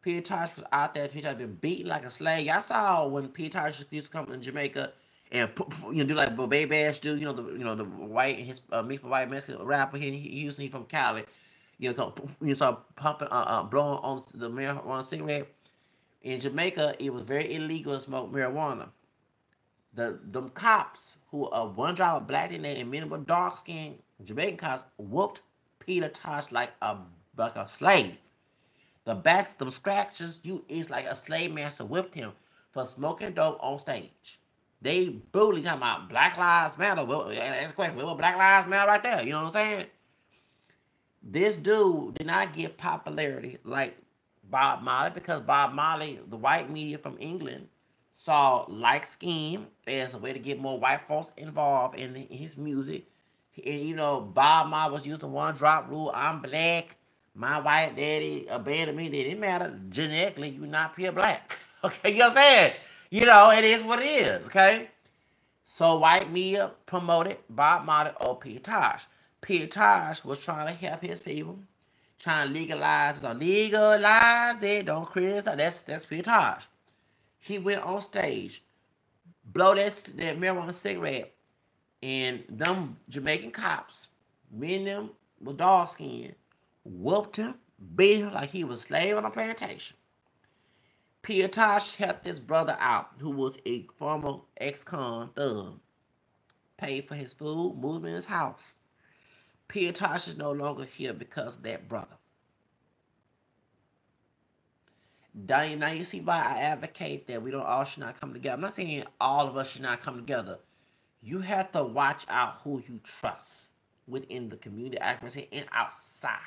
Peter Tosh was out there. Peter Tosh been beaten like a slave. Y'all saw when Peter Tosh used to come in Jamaica and do like what Baby Bash do. The white and his me for white Mexican rapper. He usually from Cali. Start pumping, blowing on the marijuana cigarette. In Jamaica, it was very illegal to smoke marijuana. Them cops who are one driver black in there and many were dark skinned Jamaican cops whooped Peter Tosh like a slave. The backs, them scratches, it's like a slave master whipped him for smoking dope on stage. They brutally talking about Black Lives Matter. Well, that's a question. Well, Black Lives Matter right there. You know what I'm saying? This dude did not get popularity like Bob Marley because Bob Marley, the white media from England, saw light skin as a way to get more white folks involved in his music. And Bob Marley was using one drop rule. I'm black. My white daddy abandoned me. It didn't matter. Genetically, you're not pure black. Okay, you know what I'm saying? It is what it is. Okay? So white media promoted Bob Marley or Peter Tosh. Peter Tosh was trying to help his people, trying to legalize it. Legalize it. Don't criticize. That's Peter Tosh. He went on stage, blow that marijuana cigarette, and them Jamaican cops, many of them with dark skin, whooped him, beat him like he was a slave on a plantation. Peter Tosh helped this brother out, who was a former ex-con thug, paid for his food, moved in his house. Peter Tosh is no longer here because of that brother. Now you see why I advocate that we don't all should not come together. I'm not saying all of us should not come together. You have to watch out who you trust within the community, accuracy, and outside.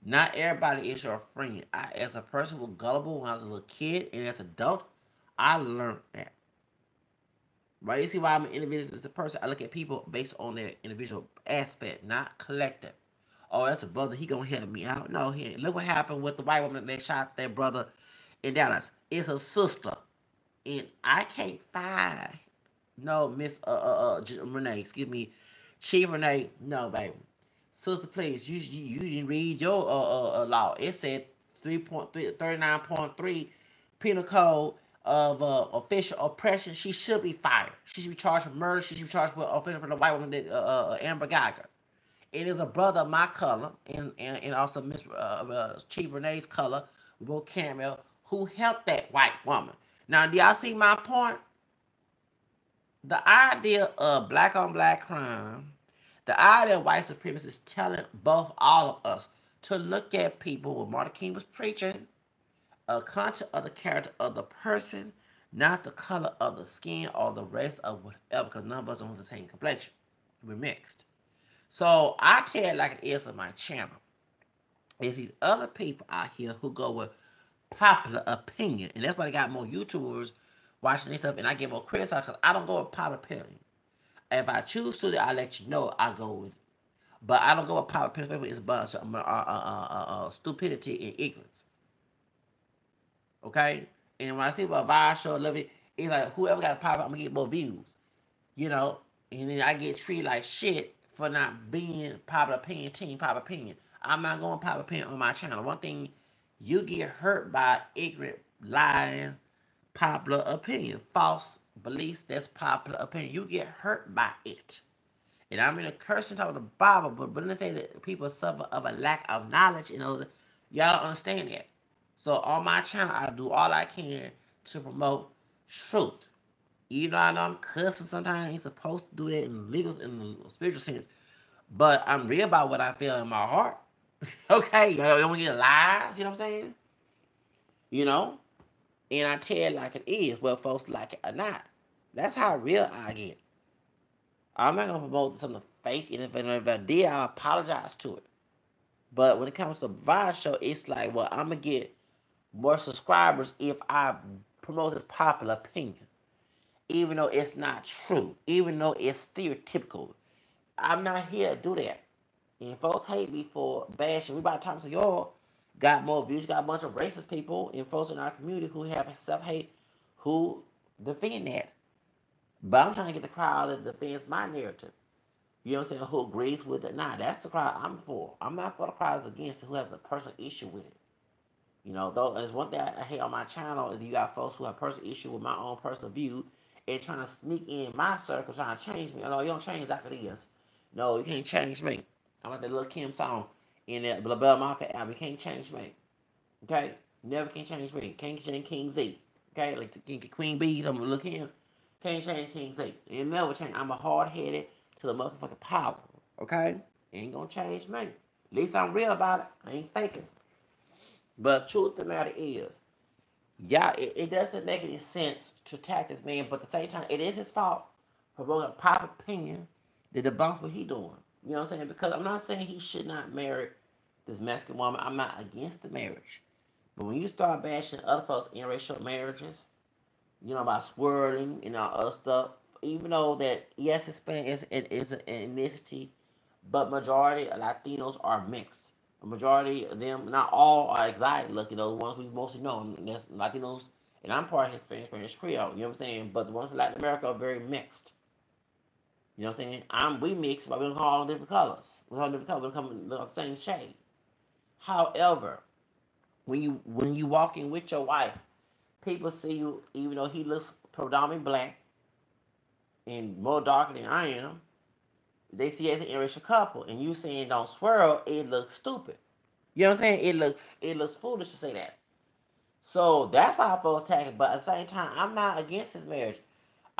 Not everybody is your friend. As a person who was gullible when I was a little kid, and as an adult, I learned that. Right? You see why I'm an individual as a person? I look at people based on their individual aspect, not collective. Oh, that's a brother. He gonna help me out. No, he ain't. Look what happened with the white woman that shot their brother in Dallas. It's a sister, and I can't find Miss Renee. Excuse me, Chief Renee. No, baby, sister, please. You didn't read your law. It said 39.3 penal code of official oppression. She should be fired. She should be charged with murder. She should be charged with offense for the white woman that Amber Geiger. It is a brother of my color and also Miss Chief Renee's color, Will Campbell, who helped that white woman. Now, do y'all see my point? The idea of black on black crime, the idea of white supremacy is telling all of us to look at people what Martin King was preaching, a conscious of the character of the person, not the color of the skin or the race of whatever, because none of us are the same complexion. We're mixed. So I tell it like it is on my channel. It's these other people out here who go with popular opinion. And that's why they got more YouTubers watching this stuff and I get more criticized because I don't go with popular opinion. If I choose to, I'll let you know I go with it. But I don't go with popular opinion. It's a bunch of stupidity and ignorance. Okay? And when I see about Vibe Show, love it, it's like whoever got popular, I'm going to get more views. And then I get treated like shit for not being popular opinion, team popular opinion. I'm not going popular opinion on my channel. One thing, you get hurt by ignorant, lying, popular opinion. False beliefs, that's popular opinion. You get hurt by it. And I'm in a curse and talk about the Bible, but when they say that people suffer of a lack of knowledge, y'all don't understand that. So on my channel, I do all I can to promote truth. Even though I know I'm cussing sometimes, I ain't supposed to do that in the legal, in the spiritual sense. But I'm real about what I feel in my heart. Okay, you don't get lies, you know what I'm saying? You know? And I tell it like it is, whether folks like it or not. That's how real I get. I'm not gonna promote something fake, and if I did, I apologize to it. But when it comes to Vibe Show, it's like, well, I'm gonna get more subscribers if I promote this popular opinion, even though it's not true, even though it's stereotypical. I'm not here to do that. And folks hate me for bashing. We about to talk to y'all. Got more views. Got a bunch of racist people and folks in our community who have self-hate, who defend that. But I'm trying to get the crowd that defends my narrative. You know what I'm saying? Who agrees with it? Nah, that's the crowd I'm for. I'm not for the crowds against it who has a personal issue with it. You know, though there's one thing I hate on my channel is you got folks who have personal issue with my own personal view and trying to sneak in my circle, trying to change me. Oh, no, you don't change after this. No, you can't change me. I'm like the little Kim song in that Blah Blah Mafia album. You can't change me. Okay? Never can change me. Can't change King Z. Okay? Like the Queen Bee, I'm little Kim. Can't change King Z. It never change. I'm a hard headed to the motherfucking power. Okay? Ain't gonna change me. At least I'm real about it. I ain't faking. But truth of the matter is, yeah, it doesn't make any sense to attack this man, but at the same time, it is his fault for bringing a pop opinion to debunk what he doing. You know what I'm saying? Because I'm not saying he should not marry this Mexican woman. I'm not against the marriage. But when you start bashing other folks' interracial marriages, you know, about swirling and all other stuff, even though that, yes, Hispanic is an ethnicity, but majority of Latinos are mixed. A majority of them, not all, are exotic looking. Those ones we mostly know, and that's Latinos, and I'm part of Hispanic, Spanish, Creole. You know what I'm saying? But the ones from Latin America are very mixed. You know what I'm saying? We mixed, but we don't call all different colors. We all different colors. We come in the same shade. However, when you walk in with your wife, people see you, even though he looks predominantly black and more darker than I am, they see as an interracial couple, and you saying don't swirl, it looks stupid. You know what I'm saying? It looks foolish to say that. So that's why I folks attack it. But at the same time, I'm not against his marriage.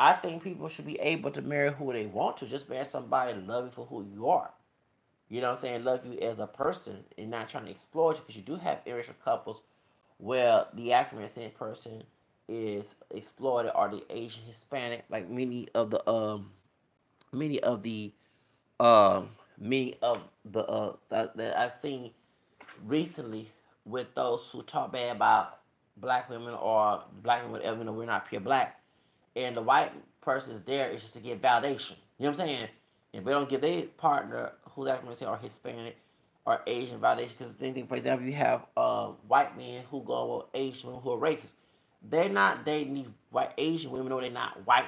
I think people should be able to marry who they want to. Just marry somebody and love you for who you are. You know what I'm saying? Love you as a person and not trying to exploit you, because you do have interracial couples where the African American person is exploited, or the Asian Hispanic, like many of the um many of the that I've seen recently with those who talk bad about black women, or black women, even though we're not pure black, and the white person is there is just to get validation. You know what I'm saying? If they don't give their partner who's African American or Hispanic or Asian validation, because the same thing, for example, you have white men who go with Asian women who are racist. They're not dating these white Asian women, or they're not white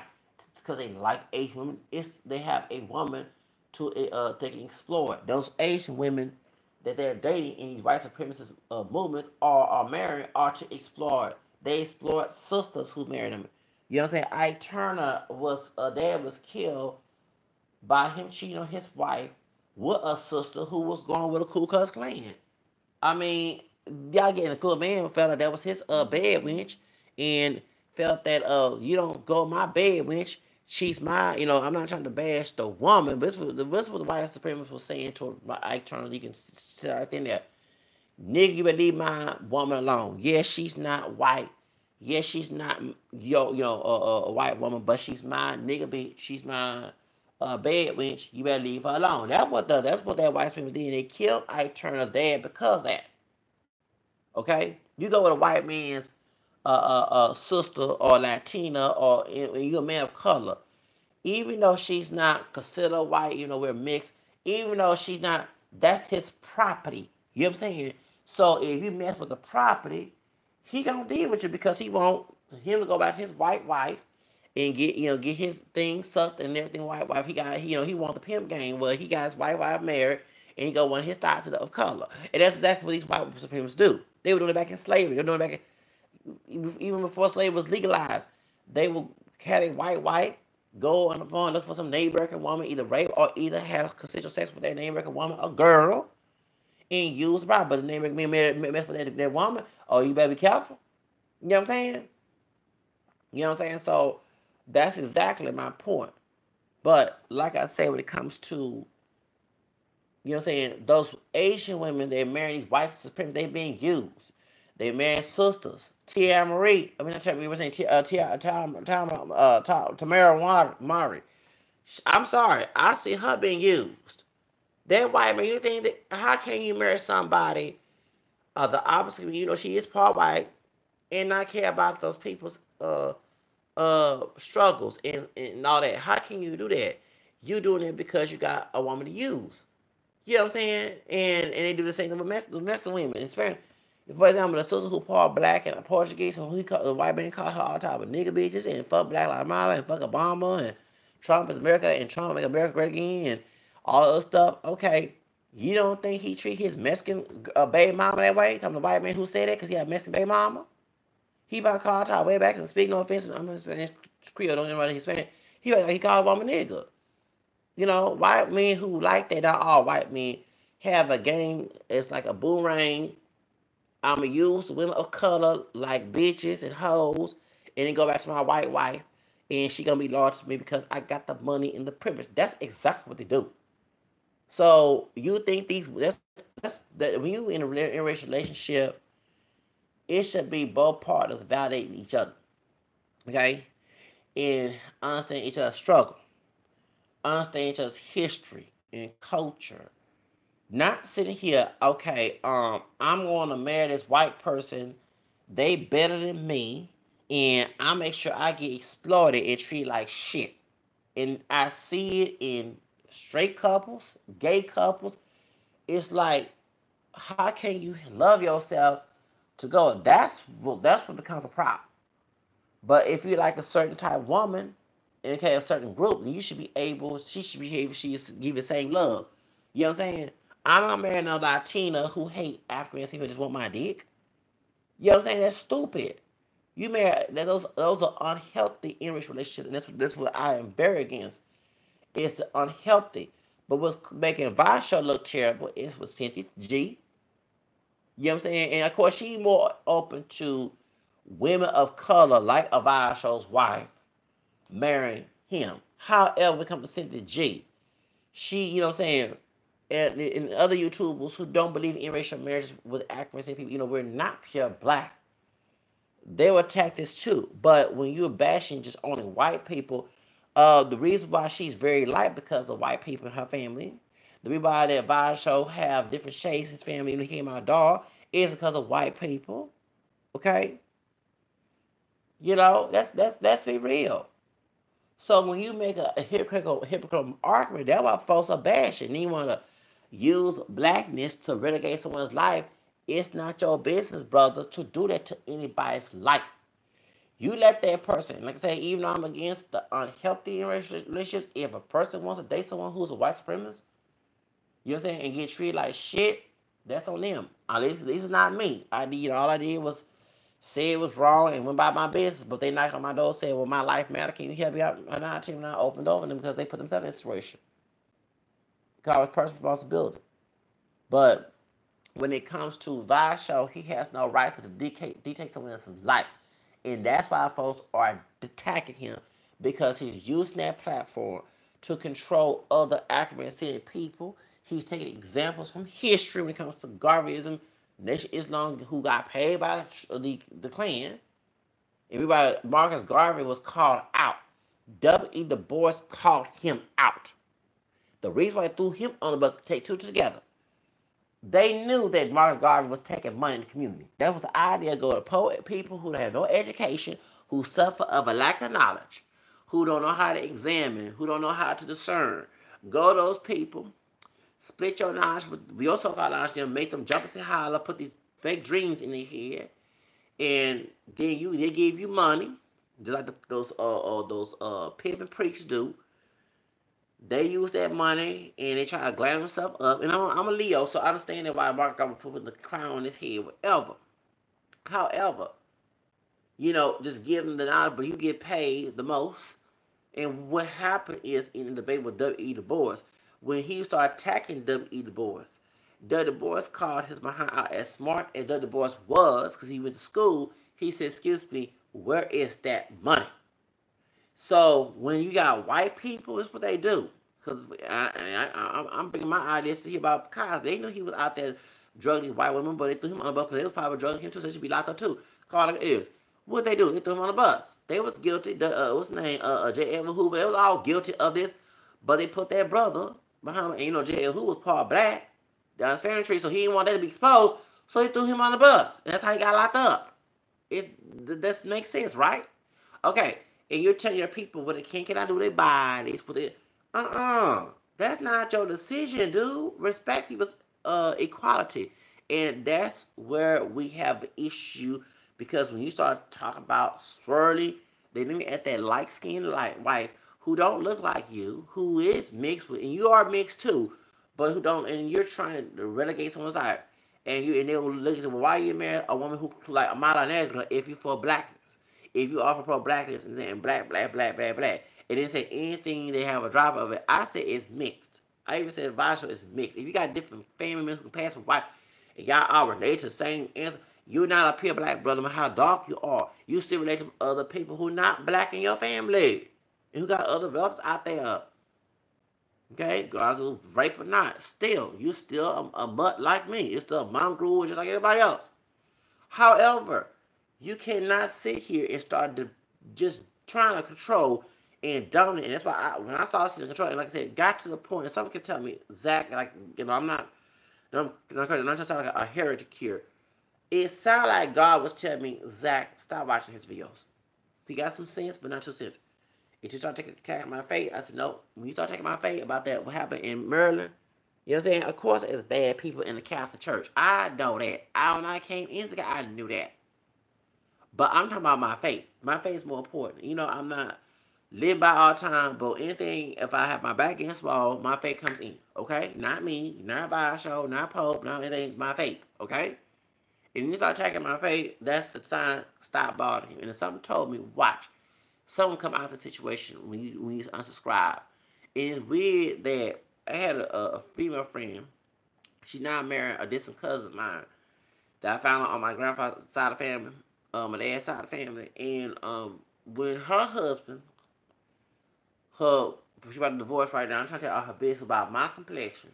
because they like Asian women. It's they have a woman to they can explore. Those Asian women that they're dating in these white supremacist movements are married are to explore. They explored sisters who married them. You know what I'm saying? Ike Turner was dad was killed by him cheating on his wife with a sister who was going with a Ku Klux Klan. I mean, y'all getting a good man felt like that was his bed wench, and felt that you don't go my bed wench. She's my, I'm not trying to bash the woman, but this was what the white supremacists was saying to Ike Turner. You can sit right there. Nigga, you better leave my woman alone. Yes, she's not white. Yes, she's not a white woman, but she's my nigga bitch. She's my bed wench. You better leave her alone. That's what that white supremacist did. They killed Ike Turner's dad because of that. Okay, you go with a white man's sister or Latina, or you're a man of color, even though she's not considered white, we're mixed, even though she's not, that's his property. You know what I'm saying? So if you mess with the property, he gonna deal with you, because he want him to go back to his white wife and get his thing sucked and everything. White wife, he got, he want the pimp game. Well, he got his white wife married, and he go one of his thoughts of color, and that's exactly what these white supremacists do. They were doing it back in slavery. They're doing it back even before slavery was legalized. They will have a white wife go on the phone, look for some Native American woman, either rape or either have consensual sex with that Native American woman, a girl, and use right. But the Native American man mess with that woman, oh, you better be careful. You know what I'm saying? You know what I'm saying? So that's exactly my point. But like I say, when it comes to You know what I'm saying? Those Asian women, they marry these white supremacists, they being used. They marrying sisters. Tia Marie, I mean, not Tia Marie, we're saying Tamara Mari. I'm sorry, I see her being used. That white man, you think that, how can you marry somebody the opposite, you know, she is part white, and not care about those people's struggles and all that? How can you do that? You doing it because you got a woman to use. You know what I'm saying? And they do the same thing with Mexican women. In Spanish, for example, the sister who part black and a Portuguese, and he called the white man called her all type of nigga bitches and fuck Black Lives Matter and fuck Obama and Trump is America and Trump make America great again and all other stuff. Okay, you don't think he treat his Mexican baby mama that way? Come the white man who said that because he had a Mexican baby mama. He about to call her way back and speak no offense. I'm in Spanish Creole, don't know Hispanic. He called a woman nigga. You know, white men who like that, not all white men, have a game. It's like a boomerang. I'ma use women of color like bitches and hoes, and then go back to my white wife, and she gonna be loyal to me because I got the money and the privilege. That's exactly what they do. So you think that's that when you in a interracial relationship, it should be both partners validating each other, okay, and understand each other's struggle, understand each other's history and culture. Not sitting here, okay, I'm gonna marry this white person, they better than me, and I make sure I get exploited and treated like shit. And I see it in straight couples, gay couples. It's like, how can you love yourself to go? That's what becomes a problem. But if you like a certain type of woman, and okay, a certain group, then you should be able, she should give the same love. You know what I'm saying? I'm not marrying a Latina who hate Africans who just want my dick. You know what I'm saying? That's stupid. You marry those are unhealthy interracial relationships, and that's what I am very against. It's unhealthy. But what's making Vasha look terrible is with Cynthia G. You know what I'm saying? And of course, she's more open to women of color, like Avasho's wife, marrying him. However, when it comes to Cynthia G, she, you know what I'm saying, and other YouTubers who don't believe in interracial marriages with African people, you know, we're not pure black. They will attack this too. But when you're bashing just only white people, the reason why she's very light because of white people in her family. The reason why that Vasho have different shades in his family when he came out dog is because of white people. Okay, you know that's be real. So when you make a hypocritical argument, that's why folks are bashing. And you want to use blackness to relegate someone's life. It's not your business, brother, to do that to anybody's life. You let that person, like I say, even though I'm against the unhealthy relationships, if a person wants to date someone who's a white supremacist, you know what I'm saying, and get treated like shit, that's on them. At least this is not me. All I did was say it was wrong and went about my business, but they knocked on my door, said, well, my life matter, can you help me out? And I opened over them because they put themselves in a situation. Because it's personal responsibility. But when it comes to Vasho, he has no right to dictate someone else's life. And that's why folks are attacking him, because he's using that platform to control other African people. He's taking examples from history when it comes to Garveyism, Nation Islam, who got paid by the Klan. Everybody, Marcus Garvey was called out. W.E. Du Bois called him out. The reason why they threw him on the bus to take two together, they knew that Marcus Garvey was taking money in the community. That was the idea: go to poor people who have no education, who suffer of a lack of knowledge, who don't know how to examine, who don't know how to discern. Go to those people, split your knowledge with your so-called knowledge, then make them jump and say holler, put these fake dreams in their head, and then they give you money, just like those pimping preachers do. They use that money and they try to glam themselves up. And I'm a Leo, so I understand that why Mark Garvey put the crown on his head, whatever. However, just give them the knowledge, but you get paid the most. And what happened is in the debate with W.E. Du Bois, when he started attacking W.E. Du Bois, Du Bois called his behind out as smart as Du Bois was, because he went to school. He said, excuse me, where is that money? So when you got white people, it's what they do. Because I'm bringing my ideas to hear about Cosby. They knew he was out there drugging these white women, but they threw him on the bus because they was probably drugging him too, so he should be locked up too. Call it is. What they do? They threw him on the bus. They was guilty. What's his name? J. Edward Hoover. They was all guilty of this, but they put their brother behind him. And you know, J. Edward Hoover was part black down his family tree, so he didn't want that to be exposed, so he threw him on the bus. And that's how he got locked up. This makes sense, right? Okay, and you're telling your people what they cannot do with their bodies, what they that's not your decision, dude. Respect people's equality. And that's where we have the issue, because when you start talking about swirly, they look at that light skinned light wife who don't look like you, who is mixed with, and you are mixed too, but who don't, and you're trying to relegate someone's side, and they'll look at you, well, why you marry a woman who like a mala negra if you for blackness, if you offer pro blackness and then black, it didn't say anything. They have a drop of it. I said it's mixed. I even said Vasho is mixed. If you got different family members who pass for white, and y'all are related to the same answer, you're not a pure black brother, no matter how dark you are. You still relate to other people who not black in your family, and who got other brothers out there. Okay, guys who rape or not, still, you still a mutt like me. You're still a mongrel just like everybody else. However, you cannot sit here and start to just trying to control and dominate. And that's why when I started seeing control, and like I said, got to the point, and someone can tell me, Zach, like, you know, I'm not just sound like a heretic here. It sounded like God was telling me, Zach, stop watching his videos. He got some sense, but not too sense. If you start taking my faith, I said, no. When you start taking my faith about that, what happened in Maryland, you know what I'm saying? Of course, there's bad people in the Catholic Church. I know that. When I came into the I knew that. But I'm talking about my faith. My faith is more important. You know, I'm not live by all time, but anything, if I have my back against the wall, my faith comes in. Okay? Not me, not Basho, not Pope, no, it ain't my faith. Okay? If you start attacking my faith, that's the sign, stop bothering you. And if something told me, watch. Someone come out of the situation when you unsubscribe. It's weird that I had a female friend. She's now married a distant cousin of mine that I found on my grandfather's side of the family, my dad's side of the family. And when her husband, she's about to divorce right now, I'm trying to tell her business about my complexion,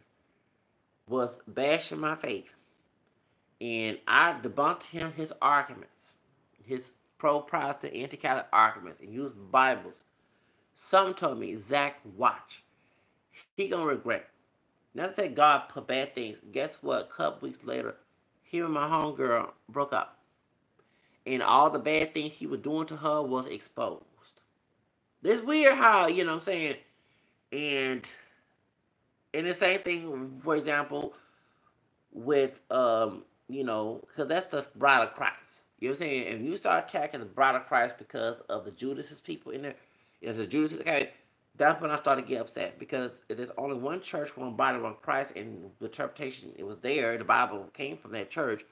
was bashing my faith. And I debunked his arguments, his pro-Protestant, anti-Catholic arguments, and used Bibles. Some told me, Zach, watch. He gonna regret. Not to say God put bad things. Guess what? A couple weeks later, him and my homegirl broke up. And all the bad things he was doing to her was exposed. It's weird how, you know what I'm saying? And the same thing, for example, with, you know, because that's the bride of Christ. You know what I'm saying? If you start attacking the bride of Christ because of the Judas people in there, there's a Judas, okay, that's when I started to get upset. Because if there's only one church, one body, one Christ, and the interpretation, it was there, the Bible came from that church,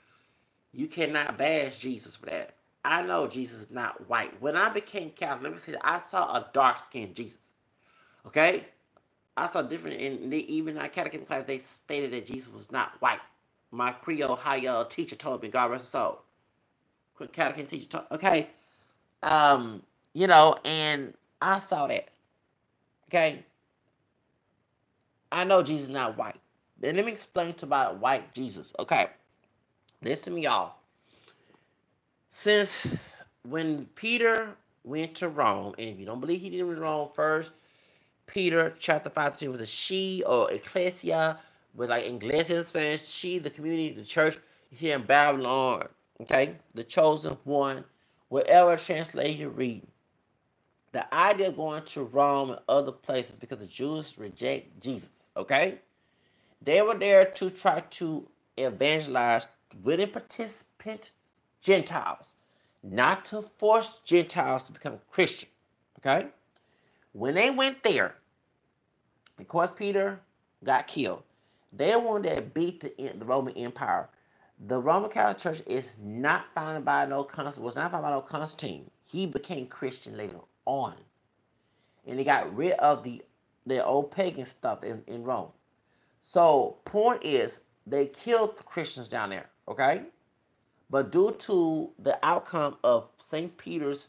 you cannot bash Jesus for that. I know Jesus is not white. When I became Catholic, let me say that I saw a dark-skinned Jesus. Okay? I saw different, and even in our catechism class, they stated that Jesus was not white. My Creole high teacher told me, God rest his soul. Catechism teacher told, okay? You know, and I saw that. Okay? I know Jesus is not white. Then let me explain to about white Jesus. Okay? Listen to me, y'all. Since when Peter went to Rome, and if you don't believe he did it in Rome first, Peter chapter 5 was a she or ecclesia, with like ecclesia in Spanish, she, the community, the church, here in Babylon, okay? The chosen one, whatever translation you read. The idea of going to Rome and other places because the Jews reject Jesus, okay? They were there to try to evangelize willing participant Gentiles, not to force Gentiles to become Christian, okay? When they went there, of course, Peter got killed. They wanted to beat the Roman Empire. The Roman Catholic Church is not founded by was not founded by no Constantine. He became Christian later on, and they got rid of the old pagan stuff in Rome. So, point is, they killed the Christians down there, okay? But due to the outcome of St. Peter's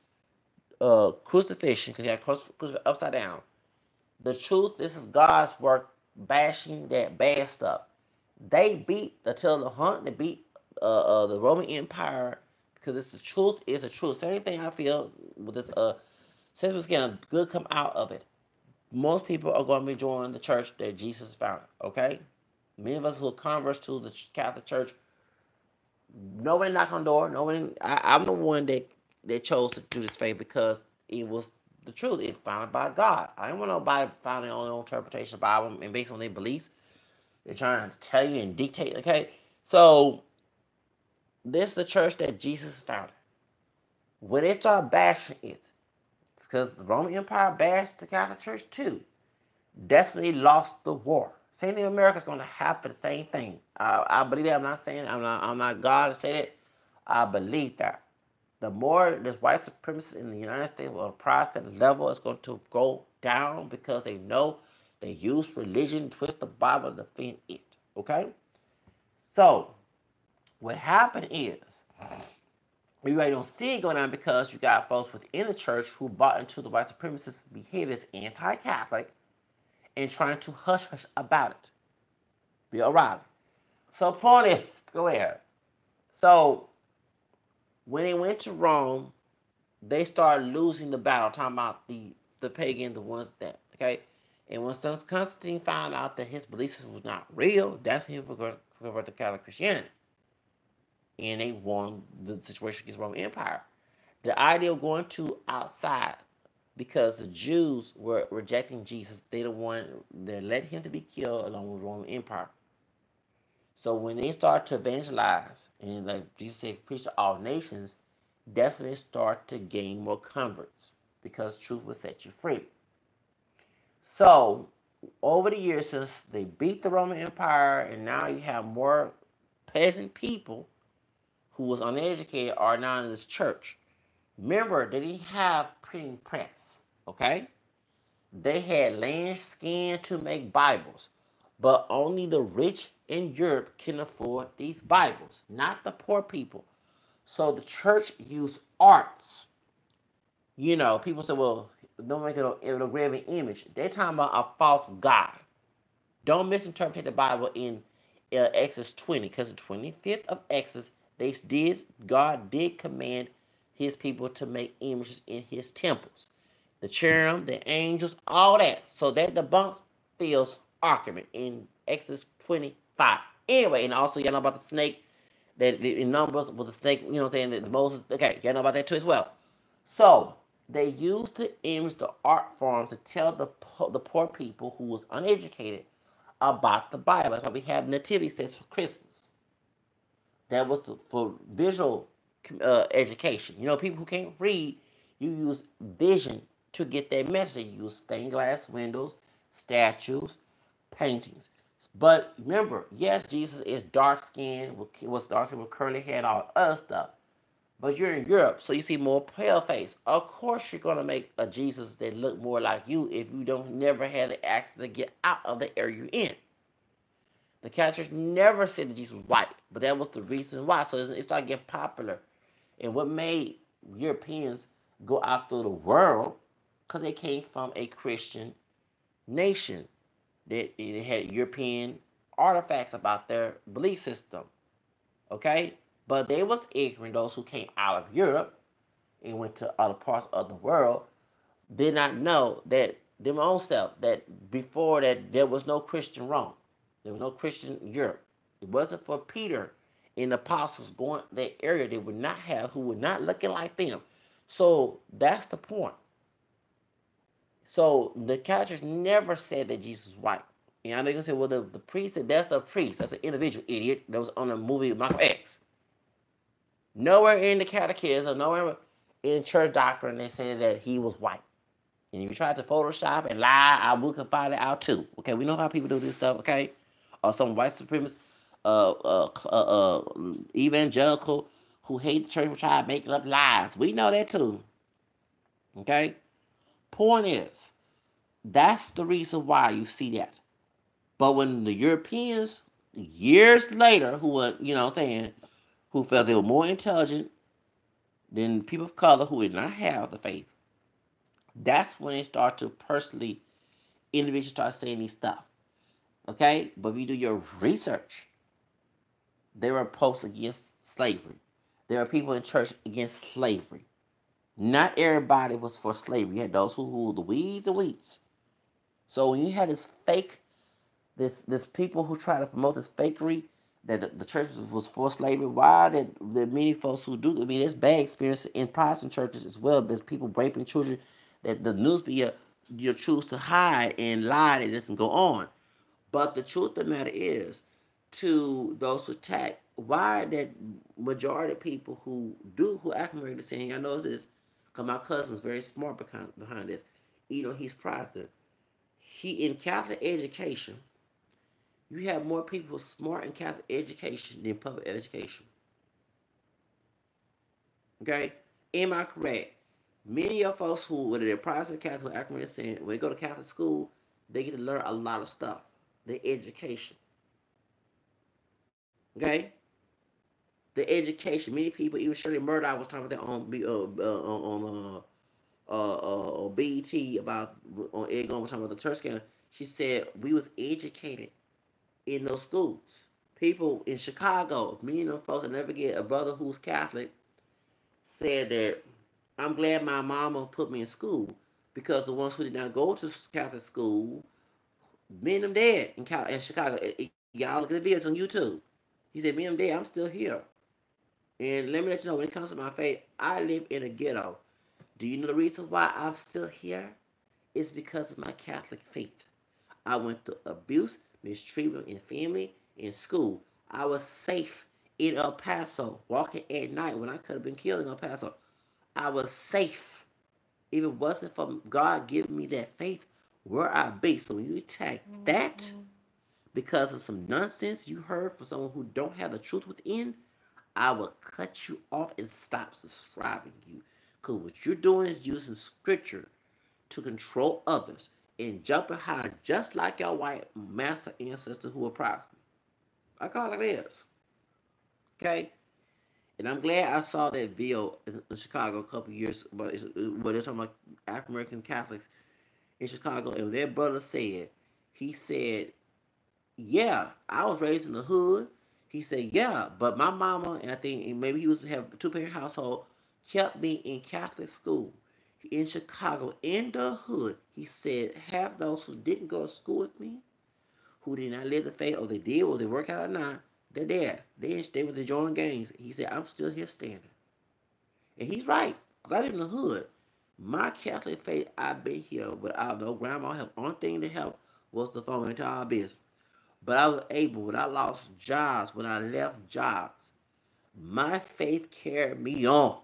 crucifixion, because he had crucified upside down, The truth, this is God's work bashing that bad stuff. They beat until the hunt. They beat the Roman Empire because it's the truth. Is the truth. Same thing I feel with this. Since we're getting good come out of it, most people are going to be joining the church that Jesus founded. Okay, many of us who are converts to the Catholic Church, nobody knock on the door. Nobody. I'm the one that chose to do this faith because it was the truth. It's founded by God. I don't want nobody finding their own interpretation of the Bible and based on their beliefs. They're trying to tell you and dictate. Okay, so this is the church that Jesus founded. When they start bashing it, because the Roman Empire bashed the Catholic Church too. That's when they lost the war. Same thing in America is going to happen. The same thing. I believe that. I'm not saying I'm not God to say that. I believe that. The more this white supremacists in the United States or Protestant level is going to go down because they know they use religion, twist the Bible to defend it. Okay? So, what happened is, we really don't see it going on because you got folks within the church who bought into the white supremacist behavior as anti-Catholic and trying to hush hush about it. Bill O'Reilly. So, point is, go ahead. So, when they went to Rome, they started losing the battle. Talking about the pagan, the ones that, okay? And when Constantine found out that his belief system was not real, that's when he converted to Catholic Christianity. And they won the situation against the Roman Empire. The idea of going to outside because the Jews were rejecting Jesus, they the one that led him to be killed along with the Roman Empire. So when they start to evangelize and like Jesus said, preach to all nations, that's when they start to gain more converts because truth will set you free. So over the years since they beat the Roman Empire and now you have more peasant people who was uneducated are now in this church. Remember, they didn't have printing press, okay? They had land skin to make Bibles, but only the rich in Europe can afford these Bibles, not the poor people. So the church used arts. You know, people say, well, don't make it an graven image. They're talking about a false God. Don't misinterpret the Bible in Exodus 20, because the 25th of Exodus, God did command his people to make images in his temples. The cherubim, the angels, all that. So that debunks Phil's argument in Exodus 25. Anyway, and also y'all know about the snake, that in Numbers with the snake, you know what I'm saying, that Moses, okay, y'all know about that too as well. So they used the image, the art form to tell the poor people who was uneducated about the Bible. That's why we have nativity sets for Christmas. That was for visual education. You know, people who can't read, you use vision to get that message. You use stained glass windows, statues, paintings. But remember, yes, Jesus is dark skinned, was dark skinned with curly hair and all other stuff. But you're in Europe, so you see more pale face. Of course, you're gonna make a Jesus that look more like you if you don't never had the access to get out of the area you're in. The Catholic Church never said that Jesus was white, but that was the reason why. So it started getting popular. And what made Europeans go out through the world, because they came from a Christian nation. They had European artifacts about their belief system. Okay? But they was ignorant, those who came out of Europe and went to other parts of the world, did not know that their own self, that before that there was no Christian Rome. There was no Christian Europe. It wasn't for Peter and the apostles going to that area they would not have, who were not looking like them. So that's the point. So the Catholic Church never said that Jesus was white. And I know you're going to say, well, the priest said that's a priest. That's an individual idiot that was on a movie with Michael X. Nowhere in the catechism, nowhere in church doctrine, they said that he was white. And if you try to Photoshop and lie, I will find it out too. Okay, we know how people do this stuff, okay? Or some white supremacist, evangelical who hate the church will try to make up lies. We know that too. Okay? Point is, that's the reason why you see that. But when the Europeans, years later, who were, you know what I'm saying, who felt they were more intelligent than people of color who did not have the faith, that's when they start to personally individuals start saying these stuff. Okay? But if you do your research, there were posts against slavery. There are people in church against slavery. Not everybody was for slavery. You had those who were the weeds and wheats. So when you had this fake, this people who try to promote this fakery that the church was for slavery, why did the many folks who do? I mean, there's bad experience in Protestant churches as well. There's people raping children that the news media you choose to hide and lie and doesn't go on. But the truth of the matter is, to those who attack, why that majority of people who acclimate to saying, I know this, because my cousin's very smart behind this. He's Protestant. He in Catholic education, you have more people smart in Catholic education than public education. Okay? Am I correct? Many of folks who, whether they're Protestant or Catholic, acclimate saying when they go to Catholic school, they get to learn a lot of stuff. Their education. Okay? The education. Many people, even Shirley Murdoch was talking about that on BET about on Egon was talking about the church scandal. She said we was educated in those schools. People in Chicago, me and them folks, I never forget a brother who's Catholic said that I'm glad my mama put me in school because the ones who did not go to Catholic school, me and them dead in Chicago. Y'all look at the videos on YouTube. He said, me and them dead, I'm still here. And let me let you know, when it comes to my faith, I live in a ghetto. Do you know the reason why I'm still here? It's because of my Catholic faith. I went through abuse, mistreatment in family, in school. I was safe in El Paso, walking at night when I could have been killed in El Paso. I was safe. If it wasn't for God giving me that faith, where I'd be. So when you attack that because of some nonsense you heard from someone who don't have the truth within, I will cut you off and stop subscribing you. Because what you're doing is using scripture to control others and jumping high just like your white master ancestors who were Protestant. I call it is. Okay? And I'm glad I saw that video in Chicago a couple years, but they're talking about African American Catholics in Chicago, and their brother said, he said, yeah, I was raised in the hood. He said, yeah, but my mama, and I think maybe he was have a two-parent household, kept me in Catholic school in Chicago, in the hood. He said, half those who didn't go to school with me, who did not live the faith, or they did, or they work out or not, they're dead. They were enjoying games. He said, I'm still here standing. And he's right, because I live in the hood. My Catholic faith, I've been here without no grandma help. Only thing to help was the phone into our business. But I was able, when I lost jobs, when I left jobs, my faith carried me on.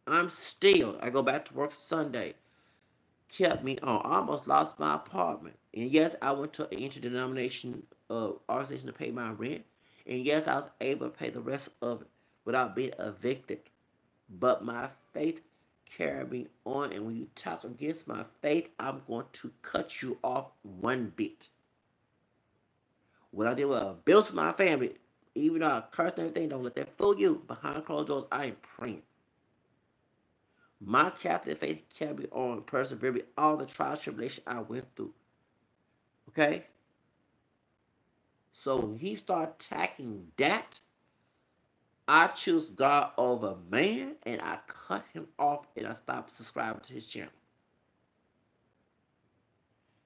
I go back to work Sunday, kept me on. I almost lost my apartment. And yes, I went to an interdenomination organization to pay my rent. And yes, I was able to pay the rest of it without being evicted. But my faith carried me on. And when you talk against my faith, I'm going to cut you off one bit. What I did was bills for my family. Even though I cursed and everything, don't let that fool you. Behind closed doors, I am praying. My Catholic faith carried me on, persevered all the trials and tribulation I went through. Okay? So when he started attacking that, I choose God over man, and I cut him off, and I stopped subscribing to his channel.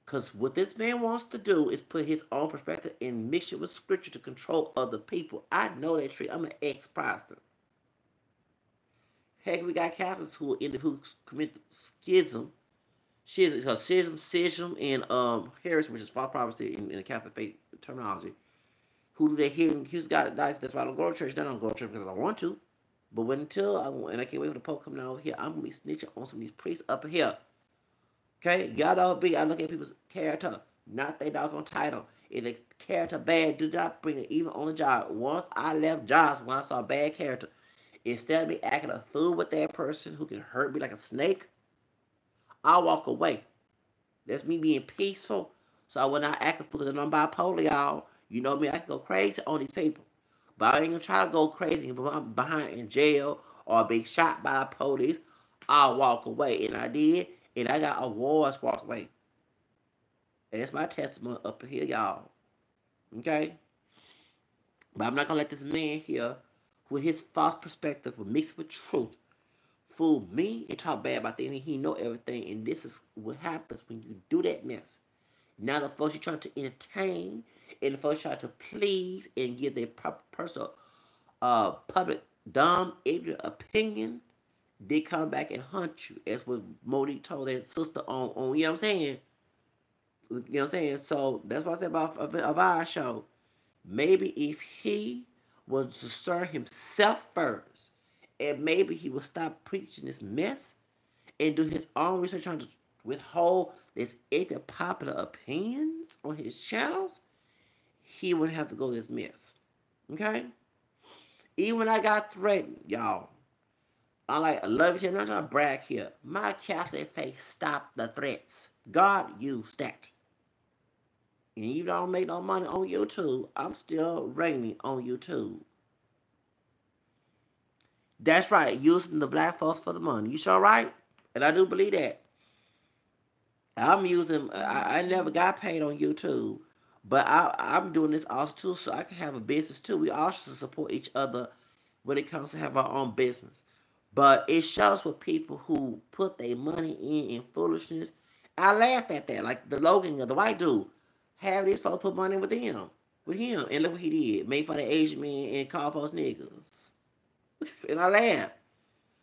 Because what this man wants to do is put his own perspective and mix it with scripture to control other people. I know that trick. I'm an ex-pastor. Heck, we got Catholics who commit schism. Schism, and heresy, which is false prophecy in the Catholic faith terminology. Who do they hear? He's got that's why I don't go to church. I don't go to church because I don't want to. But I can't wait for the Pope coming out over here, I'm gonna be snitching on some of these priests up here. Okay, y'all don't be. I look at people's character, not their doggone title. If the character bad, do not bring it even on the job. Once I left jobs when I saw bad character, instead of me acting a fool with that person who can hurt me like a snake, I'll walk away. That's me being peaceful. So I will not act a fool because I'm bipolar, y'all. You know me, I can go crazy on these people. But I ain't gonna try to go crazy and I'm behind in jail or be shot by the police. I'll walk away. And I did. And I got awards walk away. And it's my testimony up here, y'all. Okay? But I'm not going to let this man here, with his false perspective, will mix with truth, fool me and talk bad about things. He know everything. And this is what happens when you do that mess. Now the folks you're trying to entertain and the folks trying to please and give their personal, public, dumb, ignorant opinion, they come back and hunt you. As what Monique told that sister on you know what I'm saying? You know what I'm saying? So that's what I said about our show. Maybe if he was to serve himself first, and maybe he would stop preaching this mess and do his own research trying to withhold this ignorant popular opinions on his channels, he wouldn't have to go this mess. Okay? Even when I got threatened, y'all, I love you, I'm not trying to brag here. My Catholic faith stopped the threats. God used that. And you don't make no money on YouTube, I'm still reigning on YouTube. That's right, using the black folks for the money. You sure right? And I do believe that. I'm using, I never got paid on YouTube, but I'm doing this also too so I can have a business too. We all should support each other when it comes to have our own business. But it shows with people who put their money in foolishness. I laugh at that. Like the Logan, the white dude, have these folks put money with him. And look what he did. Made fun of Asian men and called folks niggas. And I laugh.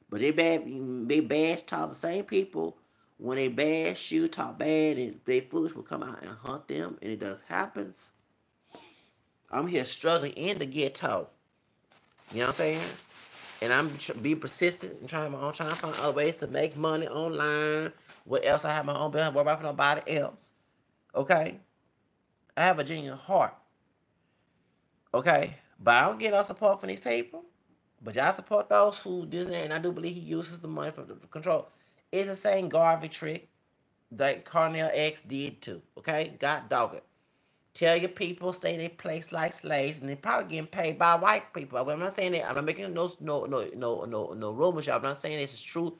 But they bash talk the same people. When they bash you, talk bad, and they foolish will come out and hunt them, and it does happens. I'm here struggling in the ghetto. You know what I'm saying? And I'm being persistent and trying to find other ways to make money online. What else? I have my own business. Worry about for nobody else. Okay? I have a genuine heart. Okay? But I don't get no support from these people. But y'all support those who do that, and I do believe he uses the money for the control. It's the same garbage trick that Cornel X did too. Okay? God dog it. Tell your people stay in their place like slaves, and they're probably getting paid by white people. I'm not saying that. I'm not making no rumors, y'all. I'm not saying this is true.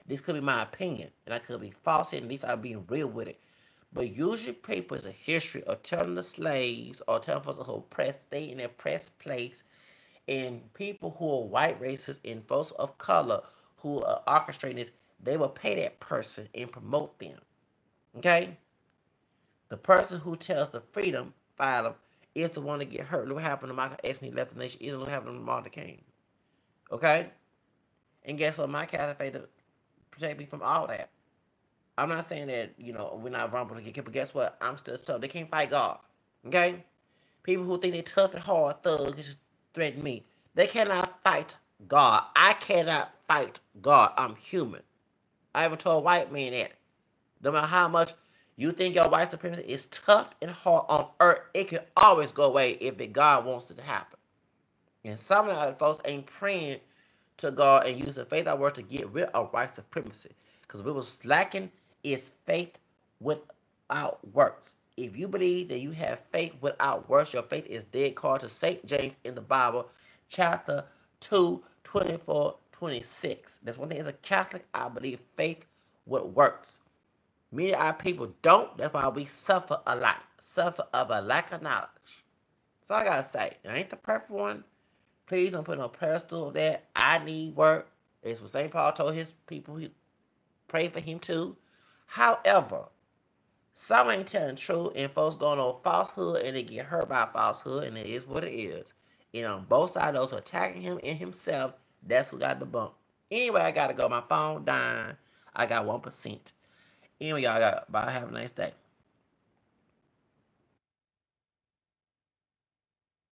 This could be my opinion, and I could be false. At least I'm being real with it. But usually, people is a history of telling the slaves or telling folks who oppressed stay in their oppressed place, and people who are white racists and folks of color who are orchestrating this, they will pay that person and promote them. Okay. The person who tells the freedom fighter is the one to get hurt. Look what happened to Michael X when he left the nation. Isn't what happened to Martin Luther King. Okay? And guess what? My Catholic faith protect me from all that. I'm not saying that, we're not vulnerable to get killed, but guess what? I'm still tough. They can't fight God. Okay? People who think they're tough and hard thugs just threaten me. They cannot fight God. I cannot fight God. I'm human. I even told a white man that. No matter how much you think your white supremacy is tough and hard on earth, it can always go away if God wants it to happen. And some of the folks ain't praying to God and using faith our word to get rid of white supremacy. Because we was lacking is faith without works. If you believe that you have faith without works, your faith is dead, according to St. James in the Bible, chapter 2, 24, 26. That's one thing as a Catholic, I believe faith with works. Many of our people don't. That's why we suffer a lot. Suffer of a lack of knowledge. That's all I gotta say. I ain't the perfect one. Please don't put no pedestal of that. I need work. It's what St. Paul told his people. He prayed for him too. However, some ain't telling truth, and folks going on falsehood, and they get hurt by falsehood, and it is what it is. And on both sides, those who are attacking him and himself, that's who got the bump. Anyway, I gotta go. My phone dying. I got 1%. Anyway, y'all got. Bye. Have a nice day.